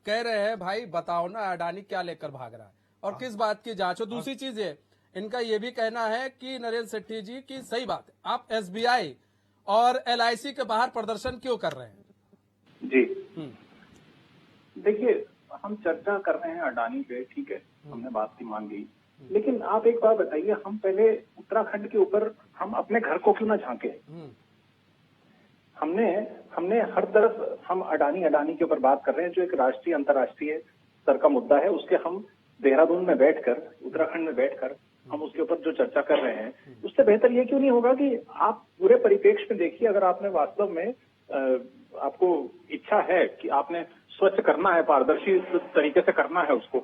कह रहे हैं भाई बताओ ना अडानी क्या लेकर भाग रहा है और किस बात की जांच हो। दूसरी चीज है, इनका ये भी कहना है कि नरेंद्र सेठी जी की सही बात है, आप एसबीआई और एलआईसी के बाहर प्रदर्शन क्यों कर रहे हैं? जी देखिए, हम चर्चा कर रहे हैं अडानी पे, ठीक है, हमने बात की मान ली, लेकिन आप एक बात बताइए, हम पहले उत्तराखंड के ऊपर हम अपने घर को क्यों ना झांके? हमने हर तरफ हम अडानी के ऊपर बात कर रहे हैं, जो एक राष्ट्रीय अंतर्राष्ट्रीय स्तर का मुद्दा है, उसके हम देहरादून में बैठकर, उत्तराखंड में बैठकर हम उसके ऊपर जो चर्चा कर रहे हैं, उससे बेहतर ये क्यों नहीं होगा कि आप पूरे परिप्रेक्ष्य में देखिए, अगर आपने वास्तव में आपको इच्छा है कि आपने स्वच्छ करना है, पारदर्शी तरीके से करना है उसको,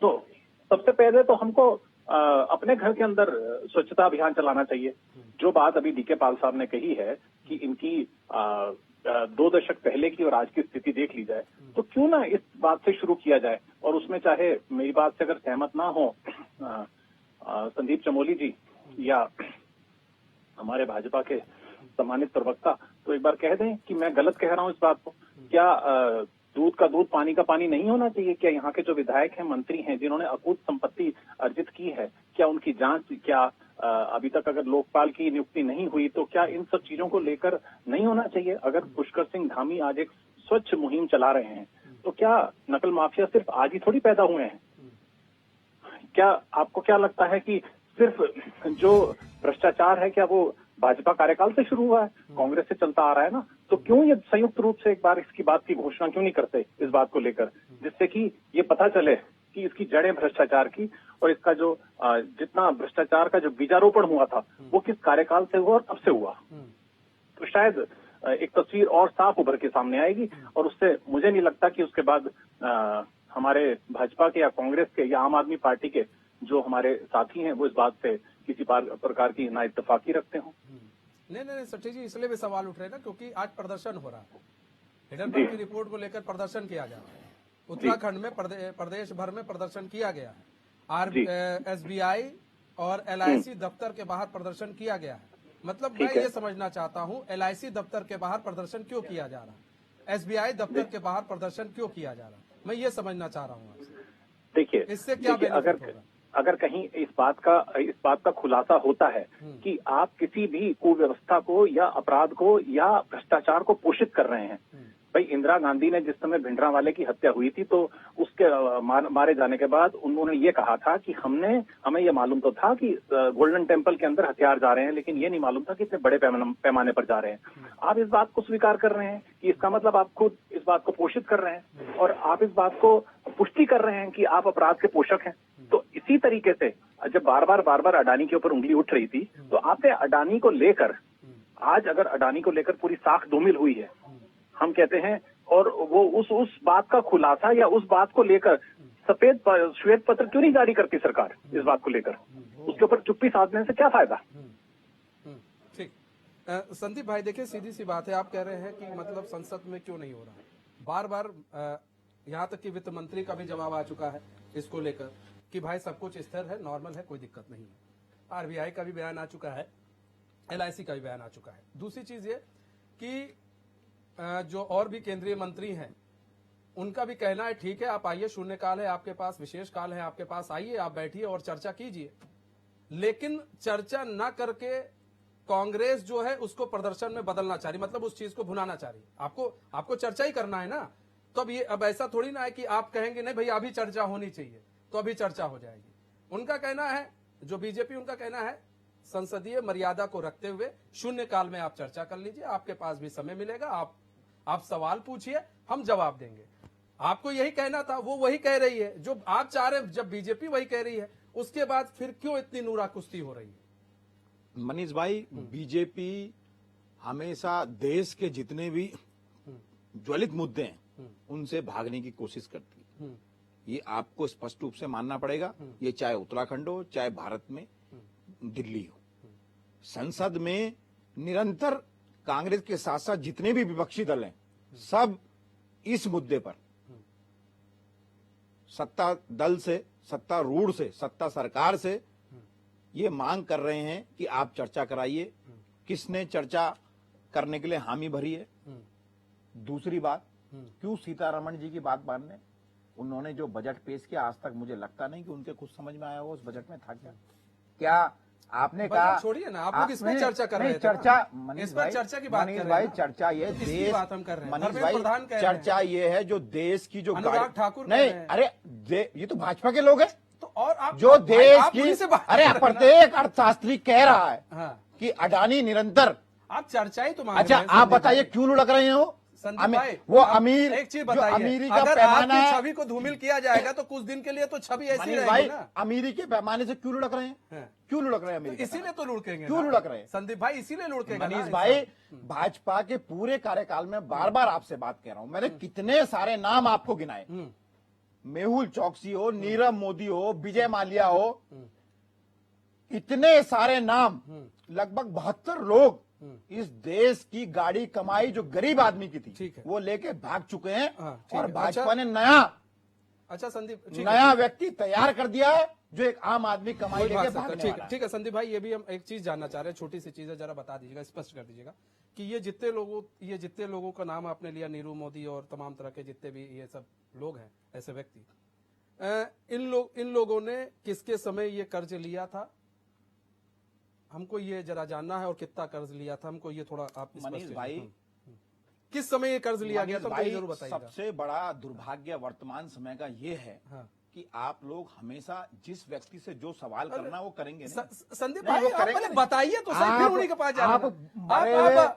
तो सबसे पहले तो हमको अपने घर के अंदर स्वच्छता अभियान चलाना चाहिए। जो बात अभी डीके पाल साहब ने कही है कि इनकी 2 दशक पहले की और आज की स्थिति देख ली जाए, तो क्यों ना इस बात से शुरू किया जाए, और उसमें चाहे मेरी बात से अगर सहमत ना हो संदीप चमोली जी या हमारे भाजपा के सम्मानित प्रवक्ता, तो एक बार कह दें कि मैं गलत कह रहा हूं इस बात को। क्या दूध का दूध पानी का पानी नहीं होना चाहिए? क्या यहाँ के जो विधायक हैं, मंत्री हैं, जिन्होंने अकूत संपत्ति अर्जित की है, क्या उनकी जांच, क्या अभी तक अगर लोकपाल की नियुक्ति नहीं हुई, तो क्या इन सब चीजों को लेकर नहीं होना चाहिए? अगर पुष्कर सिंह धामी आज एक स्वच्छ मुहिम चला रहे हैं, तो क्या नकल माफिया सिर्फ आज ही थोड़ी पैदा हुए हैं? क्या आपको क्या लगता है कि सिर्फ जो भ्रष्टाचार है, क्या वो भाजपा कार्यकाल से शुरू हुआ है? कांग्रेस से चलता आ रहा है ना, तो क्यों ये संयुक्त रूप से एक बार इसकी बात की घोषणा क्यों नहीं करते इस बात को लेकर, जिससे कि ये पता चले कि इसकी जड़ें भ्रष्टाचार की, और इसका जो जितना भ्रष्टाचार का जो बीजारोपण हुआ था वो किस कार्यकाल से हुआ और कब से हुआ, तो शायद एक तस्वीर और साफ उभर के सामने आएगी। और उससे मुझे नहीं लगता कि उसके बाद हमारे भाजपा के या कांग्रेस के या आम आदमी पार्टी के जो हमारे साथी हैं वो इस बात से किसी प्रकार की ना इत्तेफाकी रखते हों। नहीं सेठी जी, इसलिए भी सवाल उठ रहे हैं ना, क्योंकि आज प्रदर्शन हो रहा है, हिडनबर्ग की रिपोर्ट को लेकर प्रदर्शन किया जा रहा है। उत्तराखंड में प्रदेश भर में प्रदर्शन किया गया है। एसबीआई और एलआईसी दफ्तर के बाहर प्रदर्शन किया गया है। मतलब मैं ये समझना चाहता हूँ, एलआईसी दफ्तर के बाहर प्रदर्शन क्यों किया जा रहा है, एसबीआई दफ्तर के बाहर प्रदर्शन क्यों किया जा रहा है, मैं ये समझना चाह रहा हूँ आपसे। देखिए, इससे क्या बेनिफिट होगा? अगर कहीं इस बात का खुलासा होता है कि आप किसी भी कुव्यवस्था को या अपराध को या भ्रष्टाचार को पोषित कर रहे हैं। भाई, इंदिरा गांधी ने जिस समय भिंडरांवाले की हत्या हुई थी, तो उसके मारे जाने के बाद उन्होंने ये कहा था कि हमें ये मालूम तो था कि गोल्डन टेम्पल के अंदर हथियार जा रहे हैं, लेकिन ये नहीं मालूम था कि इतने बड़े पैमाने पर जा रहे हैं। आप इस बात को स्वीकार कर रहे हैं कि इसका मतलब आप खुद इस बात को पोषित कर रहे हैं, और आप इस बात को पुष्टि कर रहे हैं कि आप अपराध के पोषक हैं। तो इसी तरीके से जब बार बार अडानी के ऊपर उंगली उठ रही थी, तो आपने अडानी को लेकर, आज अगर अडानी को लेकर पूरी साख धूमिल हुई है, हम कहते हैं, और वो उस बात का खुलासा या उस बात को लेकर श्वेत पत्र क्यों नहीं जारी करती सरकार इस बात को लेकर? उसके ऊपर चुप्पी साधने से क्या फायदा? ठीक। संदीप भाई, देखिए सीधी सी बात है, आप कह रहे हैं कि मतलब संसद में क्यों नहीं हो रहा है। बार बार यहाँ तक कि वित्त मंत्री का भी जवाब आ चुका है इसको लेकर कि भाई सब कुछ स्थिर है, नॉर्मल है, कोई दिक्कत नहीं है। आरबीआई का भी बयान आ चुका है, एलआईसी का भी बयान आ चुका है। दूसरी चीज ये कि जो और भी केंद्रीय मंत्री हैं उनका भी कहना है ठीक है, आप आइए, शून्यकाल है आपके पास, विशेष काल है आपके पास, आइए आप बैठिए और चर्चा कीजिए। लेकिन चर्चा न करके कांग्रेस जो है उसको प्रदर्शन में बदलना चाह रही, मतलब उस चीज को भुनाना चाह रही। आपको चर्चा ही करना है ना, तो अब ऐसा थोड़ी ना है कि आप कहेंगे नहीं भाई अभी चर्चा होनी चाहिए तो अभी चर्चा हो जाएगी। उनका कहना है, जो बीजेपी, उनका कहना है संसदीय मर्यादा को रखते हुए शून्य काल में आप चर्चा कर लीजिए, आपके पास भी समय मिलेगा, आप सवाल पूछिए, हम जवाब देंगे। आपको यही कहना था, वो वही कह रही है जो आप चाह रहे हैं। जब बीजेपी वही कह रही है, उसके बाद फिर क्यों इतनी नूरा कुश्ती हो रही है? मनीष भाई, बीजेपी हमेशा देश के जितने भी ज्वलित मुद्दे हैं उनसे भागने की कोशिश करती है। ये आपको स्पष्ट रूप से मानना पड़ेगा। ये चाहे उत्तराखंड हो, चाहे भारत में दिल्ली हो, संसद में निरंतर कांग्रेस के साथ साथ जितने भी विपक्षी दल हैं, सब इस मुद्दे पर सत्ता दल से, सत्तारूढ़ से, सत्ता सरकार से ये मांग कर रहे हैं कि आप चर्चा कराइए। किसने चर्चा करने के लिए हामी भरी है? दूसरी बात, क्यों सीतारमण जी की बात मानने? उन्होंने जो बजट पेश किया, आज तक मुझे लगता नहीं कि उनके कुछ समझ में आया हो। उस बजट में था क्या आपने कहा? छोड़िए ना, आप लोग इस पर चर्चा कर रहे हैं। चर्चा इस पर चर्चा की बात कर रहे हैं। चर्चा ये देश बात हम कर रहे हैं। मनीष भाई, चर्चा ये है जो देश की जो अनुराग ठाकुर नहीं, अरे ये तो भाजपा के लोग हैं। तो और आप जो देश आप की, उन्हीं से बात अरे कर रहे हैं ना। प्रत्येक अर्थशास्त्री कह रहा है हाँ। कि अडानी निरंतर। आप चर्चा ही तो मांग अच्छा, रहे हैं, आप संदीप बताइए भाई। क्यों लुढ़क रहे हो? संदीप भाई, वो आप अमीर, एक चीज जो बताइए, अमीरी का अगर पैमाना आपकी है, छवि को धूमिल किया जाएगा तो कुछ दिन के लिए तो छवि ऐसी मनीष रहेगी भाई, ना। अमीरी के पैमाने से क्यों लुढ़क रहे हैं? हाँ। क्यों लुढ़क रहे हैं अमीरी के इसीलिए तो लुढ़केंगे क्यों ना। लुढ़क रहे हैं? संदीप भाई इसीलिए लुढ़केगा ना मनीष इस भाई, बार। भाजपा के पूरे कार्यकाल में बार बार आपसे बात कह रहा हूं, मैंने कितने सारे नाम आपको गिनाए। मेहुल चौकसी हो, नीरव मोदी हो, विजय माल्या हो, इतने सारे नाम, लगभग 72 लोग इस देश की गाड़ी कमाई जो गरीब आदमी की ठीक थी, है। वो लेके भाग चुके हैं। हाँ, ठीक और है। भाजपा अच्छा। ने नया अच्छा संदीप, ठीक है। नया व्यक्ति तैयार कर दिया है जो एक आम आदमी कमाई कोई लेके भाग सकता है। भागने ठीक वाला है, है। ठीक है संदीप भाई, ये भी हम एक चीज जानना चाह रहे हैं, छोटी सी चीज है, जरा बता दीजिएगा, स्पष्ट कर दीजिएगा कि ये जितने लोगों का नाम आपने लिया, नीरू मोदी और तमाम तरह के जितने भी ये सब लोग हैं, ऐसे व्यक्ति, इन लोगों ने किसके समय ये कर्ज लिया था? हमको ये जरा जानना है, और कितना कर्ज लिया था हमको ये थोड़ा आप स्पष्ट मनीष कीजिए। भाई, किस समय ये कर्ज लिया गया था, भाई, जरूर बताइएगा। सबसे बड़ा दुर्भाग्य वर्तमान समय का ये है हाँ। कि आप लोग हमेशा जिस व्यक्ति से जो सवाल करना वो करेंगे नहीं। संदीप नहीं, भाई, वो आप करेंगे पहले नहीं। बताइए तो सही, फिर उन्हीं के पास जाना।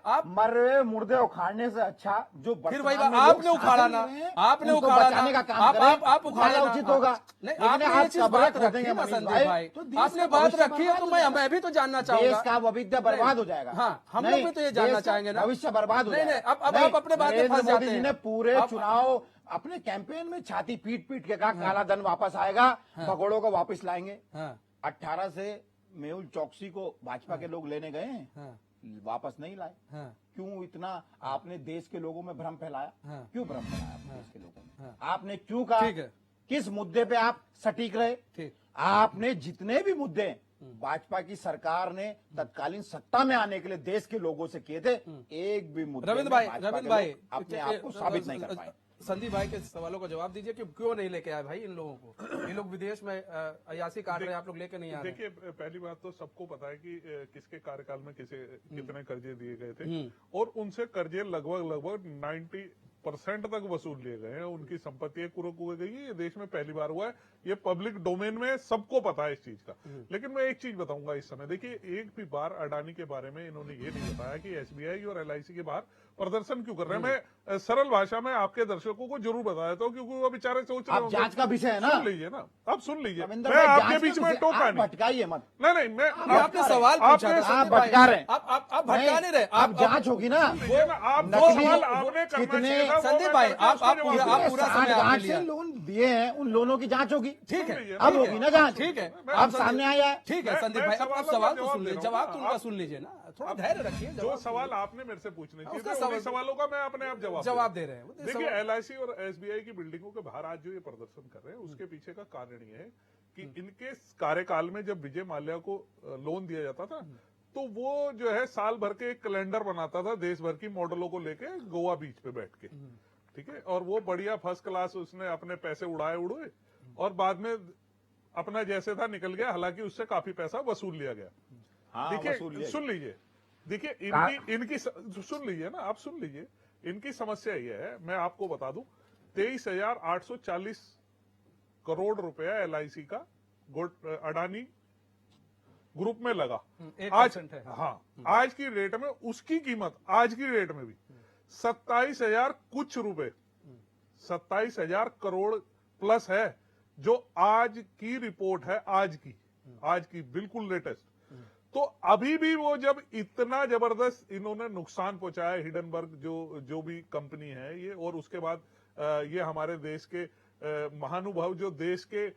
आप मरे हुए मुर्दे उखाड़ने से अच्छा जो फिर वर्तमान भाई में आपने लोग उखाड़ा शासन ना, में हैं, आपने उनको उखाड़ा बचाने ना, का काम करें, आप उखाड़ा ज्यादा ना। उचित होगा। नहीं, लेकिन आपने आप ये चीज कब्रें बात खोदेंगे रखी ना मनीष संदीप भाई, तो देश आपने का बात भविष्य रखी है तो बर्बाद हो मैं भी तो जानना देश चाहूंगा। का भविष्य बर्बाद हो जाएगा। हाँ, हम नहीं, लोग भी तो ये जानना देश का चाहेंगे ना। भविष्य बर्बाद हो नहीं, जाएगा। नहीं, अब आप अपने बात में नरेंद्र फंस जाते मोदी जी हैं। ने पूरे अब- चुनाव अपने कैंपेन में छाती पीट पीट के कहा काला धन वापस आएगा, भगोड़ों को वापस लाएंगे। हाँ, 18 से मेहुल चौकसी को भाजपा के लोग लेने गए हैं, हाँ, वापस नहीं लाए। हाँ, क्यों इतना आपने देश के लोगों में भ्रम फैलाया? हाँ। क्यों भ्रम फैलाया आपने देश के लोगों में? हाँ। आपने क्यों कहा? ठीक है। किस मुद्दे पे आप सटीक रहे? ठीक। आपने जितने भी मुद्दे भाजपा की सरकार ने तत्कालीन सत्ता में आने के लिए देश के लोगों से किए थे, एक भी मुद्दे रविंद्र में भाई, भाजपा रविंद्र के भाई, लोग अपने आप को साबित नहीं कर पाए। संदीप भाई के सवालों का जवाब दीजिए कि क्यों नहीं लेके आए भाई इन लोगों को? ये लोग विदेश में अयासी काट रहे हैं, आप लोग लेके नहीं आ रहे। देखिए, पहली बात तो सबको पता है कि किसके कार्यकाल में कितने कर्जे दिए गए थे, और उनसे कर्जे लगभग 90% तक वसूल लिए गए हैं। उनकी संपत्ति कुरक हो गई है। ये देश में पहली बार हुआ है। ये पब्लिक डोमेन में सबको पता है इस चीज का। लेकिन मैं एक चीज बताऊंगा इस समय, देखिए, एक भी बार अडानी के बारे में इन्होंने ये नहीं बताया कि एसबीआई और एलआईसी के बाहर प्रदर्शन क्यों कर रहे हैं। मैं सरल भाषा में आपके दर्शकों को जरूर बता देता हूँ, क्योंकि वो बेचारे सोच रहे आप होंगे। जांच का विषय है ना, सुन लीजिए ना, आप सुन लीजिए, रविंद्र मैं भाई, आपके जांच बीच का में विषय- टोका आप नहीं। भटकाइए मत। नहीं, मैं आपने सवाल पूछा था, आप संदीप भाई। भटका रहे हैं। आप भटका नहीं रहे। आप जांच होगी ना। लीजिए ना, आप नकली- सवाल आपने करना कितने- चाहिए था, वो संदीप मैं भाई, करके आप उसका पूरा- जवाब आप दूंगा। पूरा समय आपने गांठ लिया। से लोन दिए हैं, उन लोनों की जांच होगी। ठीक है, अब ठीक होगी ना जांच। ठीक है। मैं- अब सामने आया है। ठीक है मैं- संदीप मैं भाई, अब सवालों सवाल का तो सुन जवाब दे लीजिए, रहा जवाब हूँ तो ना। उनका आप- सुन लीजिए ना, थोड़ा धैर्य रखिए। जो सवाल आपने मेरे से पूछने चाहिए उसका थे, सवाल- उन्हीं सवालों का मैं अपने आप जवाब दे रहे हैं। वो देखिए, सवाल- एलआईसी और एसबीआई की बिल्डिंगों के बाहर आज जो ये प्रदर्शन कर रहे हैं, उसके पीछे का कारण ये है कि इनके कार्यकाल में जब विजय माल्या को लोन दिया जाता था, तो वो जो है साल भर के एक कैलेंडर बनाता था देश भर की मॉडलों को लेके गोवा बीच पे बैठ के, ठीक है, और वो बढ़िया फर्स्ट क्लास उसने अपने पैसे उड़ाए और बाद में अपना जैसे था निकल गया। हालांकि उससे काफी पैसा वसूल लिया गया। हाँ, देखिए, वसूल लिया सुन लीजिए, देखिए, इनकी सुन लीजिए ना, आप सुन लीजिए। इनकी समस्या ये है, मैं आपको बता दूं, 23,840 करोड़ रुपया एलआईसी का अडानी ग्रुप में लगा। 1% है। हाँ, आज की रेट में उसकी कीमत आज की रेट में भी 27,000 कुछ रुपए, 27,000 करोड़ प्लस है, जो आज की रिपोर्ट है, आज की बिल्कुल लेटेस्ट। तो अभी भी वो जब इतना जबरदस्त इन्होंने नुकसान पहुंचाया हिडनबर्ग जो भी कंपनी है ये, और उसके बाद ये हमारे देश के महानुभाव जो देश के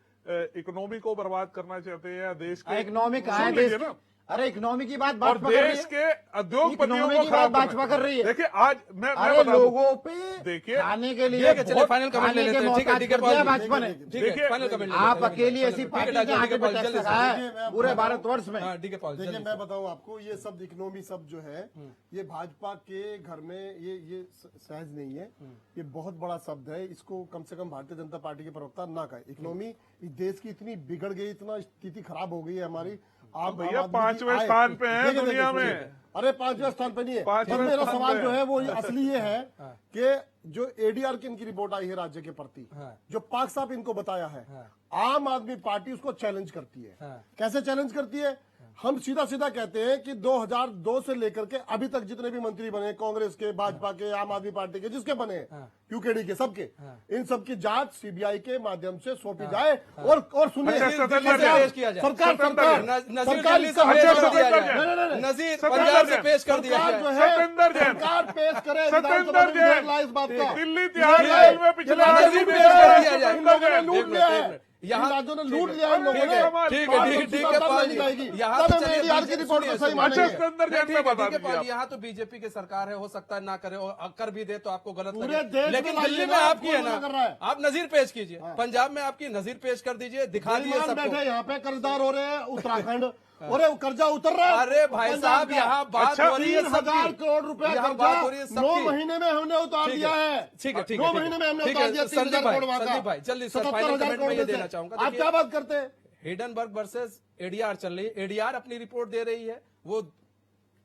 इकोनॉमी को बर्बाद करना चाहते हैं या देश के इकोनॉमी कहाँ है सुन देश लीजिए की? ना, अरे इकोनॉमी की बात और भाजपा कर रही देश है। के उद्योगपतियों इकोनॉमी को की खराब बात भाजपा कर रही है। देखिए आज मैं अरे बता दूं, लोगों पे देखिए, खाने के लिए ठीक है, चलिए, बहुत फाइनल कमेंट ले खाने लेते के हैं। ठीक है, मोहताज ठीक है, कर दिया पॉल, भाजपा ने। ठीक है, फाइनल कमेंट लेते हैं। आप अकेली ऐसी ठीक पार्टी है, के आगे पे पॉल, टैक्स जल्दी से। लगाया देखिए, है मैं पूरे बताऊं- भारतवर्ष में। हाँ, ठीक है पॉल, देखिए जल्दी मैं से। बताऊं आपको, ये सब इकोनॉमी सब जो है ये भाजपा के घर में ये सहज नहीं है। ये बहुत बड़ा शब्द है, इसको कम से कम भारतीय जनता पार्टी के प्रवक्ता ना कहे। इकोनॉमी इस देश की इतनी बिगड़ गई, इतना स्थिति खराब हो गई है हमारी। आप भैया आम आदमी की 5वें आय- स्थान पे हैं देखिए, दुनिया देखिए, में। अरे 5वें स्थान पे नहीं है। 5वें पर मेरा स्थान सवाल पे जो है। है वो असली ये है कि जो एडीआर की इनकी रिपोर्ट आई है राज्य के प्रति, हाँ। जो पाक साहब इनको बताया है, हाँ। आम आदमी पार्टी उसको चैलेंज करती है। हाँ। कैसे चैलेंज करती है? हम सीधा सीधा कहते हैं कि 2002 से लेकर के अभी तक जितने भी मंत्री बने, कांग्रेस के, भाजपा के, आम आदमी पार्टी के, जिसके बने, यूकेडी के, सबके, इन सबकी जांच सीबीआई के माध्यम से सौंपी जाए। और सुनिए, अच्छा, सतत कैसे जांच आप- किया जाए। सरकार सतत सरकार जांच। नजीर सरकार दिल्ली से इसका पेश हस्तक्षेप कर दिया सतत जाए। नहीं, नहीं, नहीं। नजीर सतत पंजाब से जांच। पेश कर दिया सरकार जाए। जो है, सतेंद्र जैन। सरकार पेश करे सतेंद्र विधानसभा में जैन। विधेयक लाए इस बात का। दिल्ली तिहाड़ विधेयक जेल में पिछले लाए, आठ लूट दिन लिया है, में इन लोगों ने सतेंद्र लूट जैन। लिया है, यहाँ- इन राज्यों ने ठीक लूट है, लिया है इन लोगों ठीक ने। है, ठीक है, और ठीक है, दूसरी ठीक बात है, अब पॉल नहीं जी। जाएगी। यहाँ तब तो हम चलिए, एडीआर की रिपोर्ट को सही अच्छा, मानेंगे। सतेंद्र जैन ठीक में है, बता ठीक है, दीजिए पॉल, आप। यहाँ तो बीजेपी की सरकार है, हो सकता है ना करे और कर भी दे तो आपको गलत पूरे लगे। देश में लेकिन लाइए दिल्ली में ना, आपकी है कौन ना, मना कर रहा है? आप नजीर पेश कीजिए। पंजाब में आपकी नजीर पेश कर दीजिए, दिखा दिए बेईमान सबको। बैठे यहाँ पे कर्जदार हो रहे हैं उत्तराखंड, और कर्जा उतर रहा है। अरे भाई पंजाब साहब, का। यहाँ बात अच्छा, हो रही है 3,000 करोड़ रुपया यहाँ बात हो रही है कर्जा सबकी। 9 महीने में हमने उतार ठीक दिया है। ठीक है, ठीक 9 है, महीने में हमने ठीक उतार है, दिया। संदीप 3,000 भाई, करोड़ वहाँ का। संदीप भाई, जल्दी से 77,000 फाइनल कमेंट में ये करोड़ देना से। चाहूंगा। आप देखिए, क्या बात करते हैं? हिडनबर्ग वर्सेस एडीआर चल रही है। एडीआर अपनी रिपोर्ट दे रही है, वो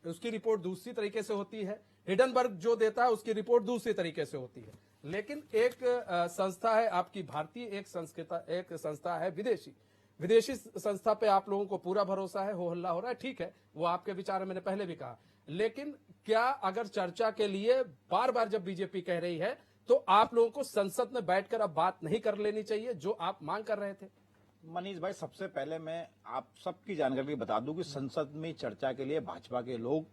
उसकी रिपोर्ट दूसरी तरीके से होती है। हिडनबर्ग जो देता है उसकी रिपोर्ट दूसरी तरीके से होती है। लेकिन एक संस्था है आपकी भारतीय, एक संस्था है विदेशी संस्था पे आप लोगों को पूरा भरोसा है, हो हल्ला हो रहा है, ठीक है, वो आपके विचार है, मैंने पहले भी कहा। लेकिन क्या अगर चर्चा के लिए बार बार जब बीजेपी कह रही है तो आप लोगों को संसद में बैठकर अब बात नहीं कर लेनी चाहिए जो आप मांग कर रहे थे? मनीष भाई, सबसे पहले मैं आप सबकी जानकारी बता दूं कि संसद में चर्चा के लिए भाजपा के लोग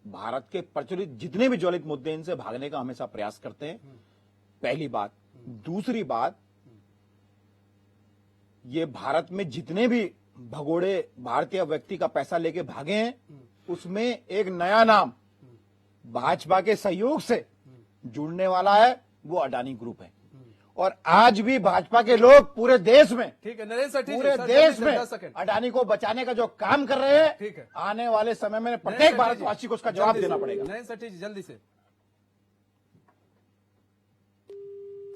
भारत के प्रचलित जितने भी ज्वलित मुद्दे हैं, इनसे भागने का हमेशा प्रयास करते हैं। पहली बात। दूसरी बात, ये भारत में जितने भी भगोड़े भारतीय व्यक्ति का पैसा लेके भागे हैं, उसमें एक नया नाम भाजपा के सहयोग से जुड़ने वाला है, वो अडानी ग्रुप है। और आज भी भाजपा के लोग पूरे देश में, ठीक है, नरेंद्र सर, ठीक है, पूरे सर, देश जल्दी से में 10 सेकंड। अडानी को बचाने का जो काम कर रहे हैं, ठीक है। आने वाले समय में नरेंद्र प्रत्येक सर, भारतवासी को उसका जवाब जल्दी देना से। पड़ेगा। नरेंद्र सर, ठीक, जल्दी से।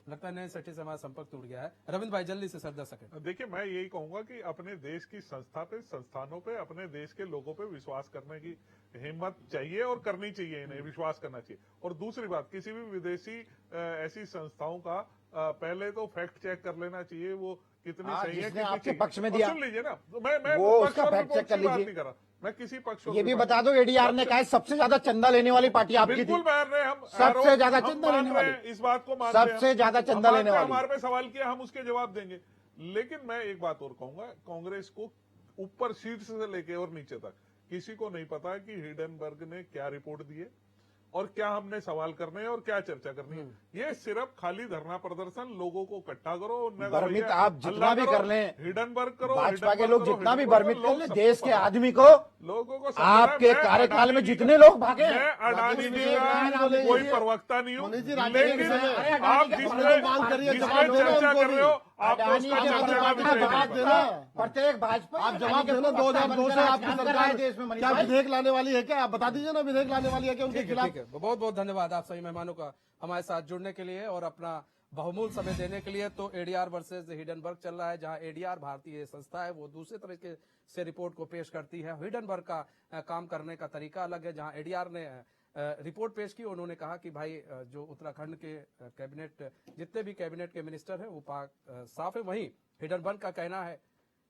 लगता है नरेंद्र सर से हमारा संपर्क टूट गया है। रविंद्र भाई, जल्दी से सर 10 सेकंड। देखिए, मैं यही कहूंगा कि अपने देश की संस्था पे, संस्थानों पे, अपने देश के लोगों पे विश्वास करने की हिम्मत चाहिए और करनी चाहिए, इन्हें विश्वास करना चाहिए। और दूसरी बात, किसी भी विदेशी ऐसी संस्थाओं का पहले तो फैक्ट चेक कर लेना चाहिए, वो कितनी हाँ, सही है, जिसने कितनी आपके ठीक है। पक्ष में और दिया। सुन लीजिए ना, तो मैं वो पक्ष उसका और फैक्ट विपक्ष चेक कर की बात लीजिए। नहीं कर रहा। मैं किसी पक्ष और ये भी विपक्ष- बता दो, एडीआर ने कहा है सबसे ज्यादा चंदा लेने वाली पार्टी आपकी थी। बिल्कुल मान रहे हैं हम, सबसे आरोप ज्यादा हम चंदा मान लेने रहे वाली। हैं, इस बात को मान रहे हैं सबसे हम। ज्यादा चंदा हम लेने आपने वाली। हमारे पे सवाल किया, हम उसके जवाब देंगे। लेकिन मैं एक बात और कहूंगा, कांग्रेस को ऊपर शीर्ष से लेके और नीचे तक किसी को नहीं पता कि हिडनबर्ग ने क्या रिपोर्ट दी है और क्या हमने सवाल करने हैं और क्या चर्चा करनी है। ये सिर्फ खाली धरना प्रदर्शन, लोगों को इकट्ठा करो, उनने कहा, भ्रमित भैया, आप जितना हल्ला भी करो, कर लें, हिडनबर्ग करो, भाजपा के हिडनबर्ग लोग करो, जितना भी हिडनबर्ग भ्रमित करो, कर लोग ले, सबको देश के पता है। आदमी को, लोगों को आपके कार्यकाल में जितने लोग भागे हैं, मैं अडानी जी राजनीति का में कोई ये- प्रवक्ता नहीं हूँ, मनीष जी, राजनीति लेकिन में- अरे आप जिसमें मांग करिए, जिसमें जवाब दो ना चर्चा उनको कर रहे हो, भी। आपको अडानी उसका के चर्चा का जवाब विषय नहीं जवाब पता। देना। प्रत्येक भाजपा आप जवाब देना। 2002 से आपकी सरकार देश में क्या विधेयक लाने वाली है? क्या आप बता दीजिए ना, विधेयक लाने वाली है क्या उनके ठीक है, खिलाफ? ठीक है, बहुत बहुत धन्यवाद आप सभी मेहमानों का हमारे साथ जुड़ने के लिए और अपना बहुमूल्य समय देने के लिए। तो एडीआर वर्सेस हिडनबर्ग चल रहा है, जहां एडीआर भारतीय संस्था है, वो दूसरे तरीके से रिपोर्ट को पेश करती है। हिडनबर्ग का काम करने का तरीका अलग है। जहां एडीआर ने रिपोर्ट पेश की, उन्होंने कहा कि भाई जो उत्तराखंड के कैबिनेट, जितने भी कैबिनेट के मिनिस्टर हैं वो पाक साफ है। वहीं हिडनबर्ग का कहना है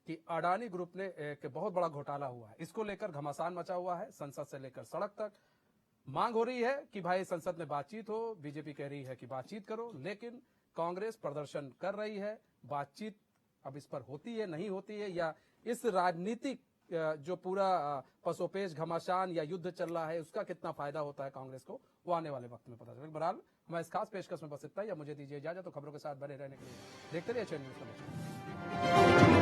कि अडानी ग्रुप ने एक बहुत बड़ा घोटाला हुआ है, इसको लेकर घमासान मचा हुआ है। संसद से लेकर सड़क तक मांग हो रही है कि भाई संसद में बातचीत हो। बीजेपी कह रही है कि बातचीत करो, लेकिन कांग्रेस प्रदर्शन कर रही है। बातचीत अब इस पर होती है, नहीं होती है, या इस राजनीतिक जो पूरा पसोपेश घमासान या युद्ध चल रहा है उसका कितना फायदा होता है कांग्रेस को, वो आने वाले वक्त में पता चलेगा। बहरहाल मैं इस खास पेशकश में बस इतना ही, या मुझे दीजिए इजाजत। तो खबरों के साथ बने रहने के लिए देखते रहिए चैनल न्यूज़।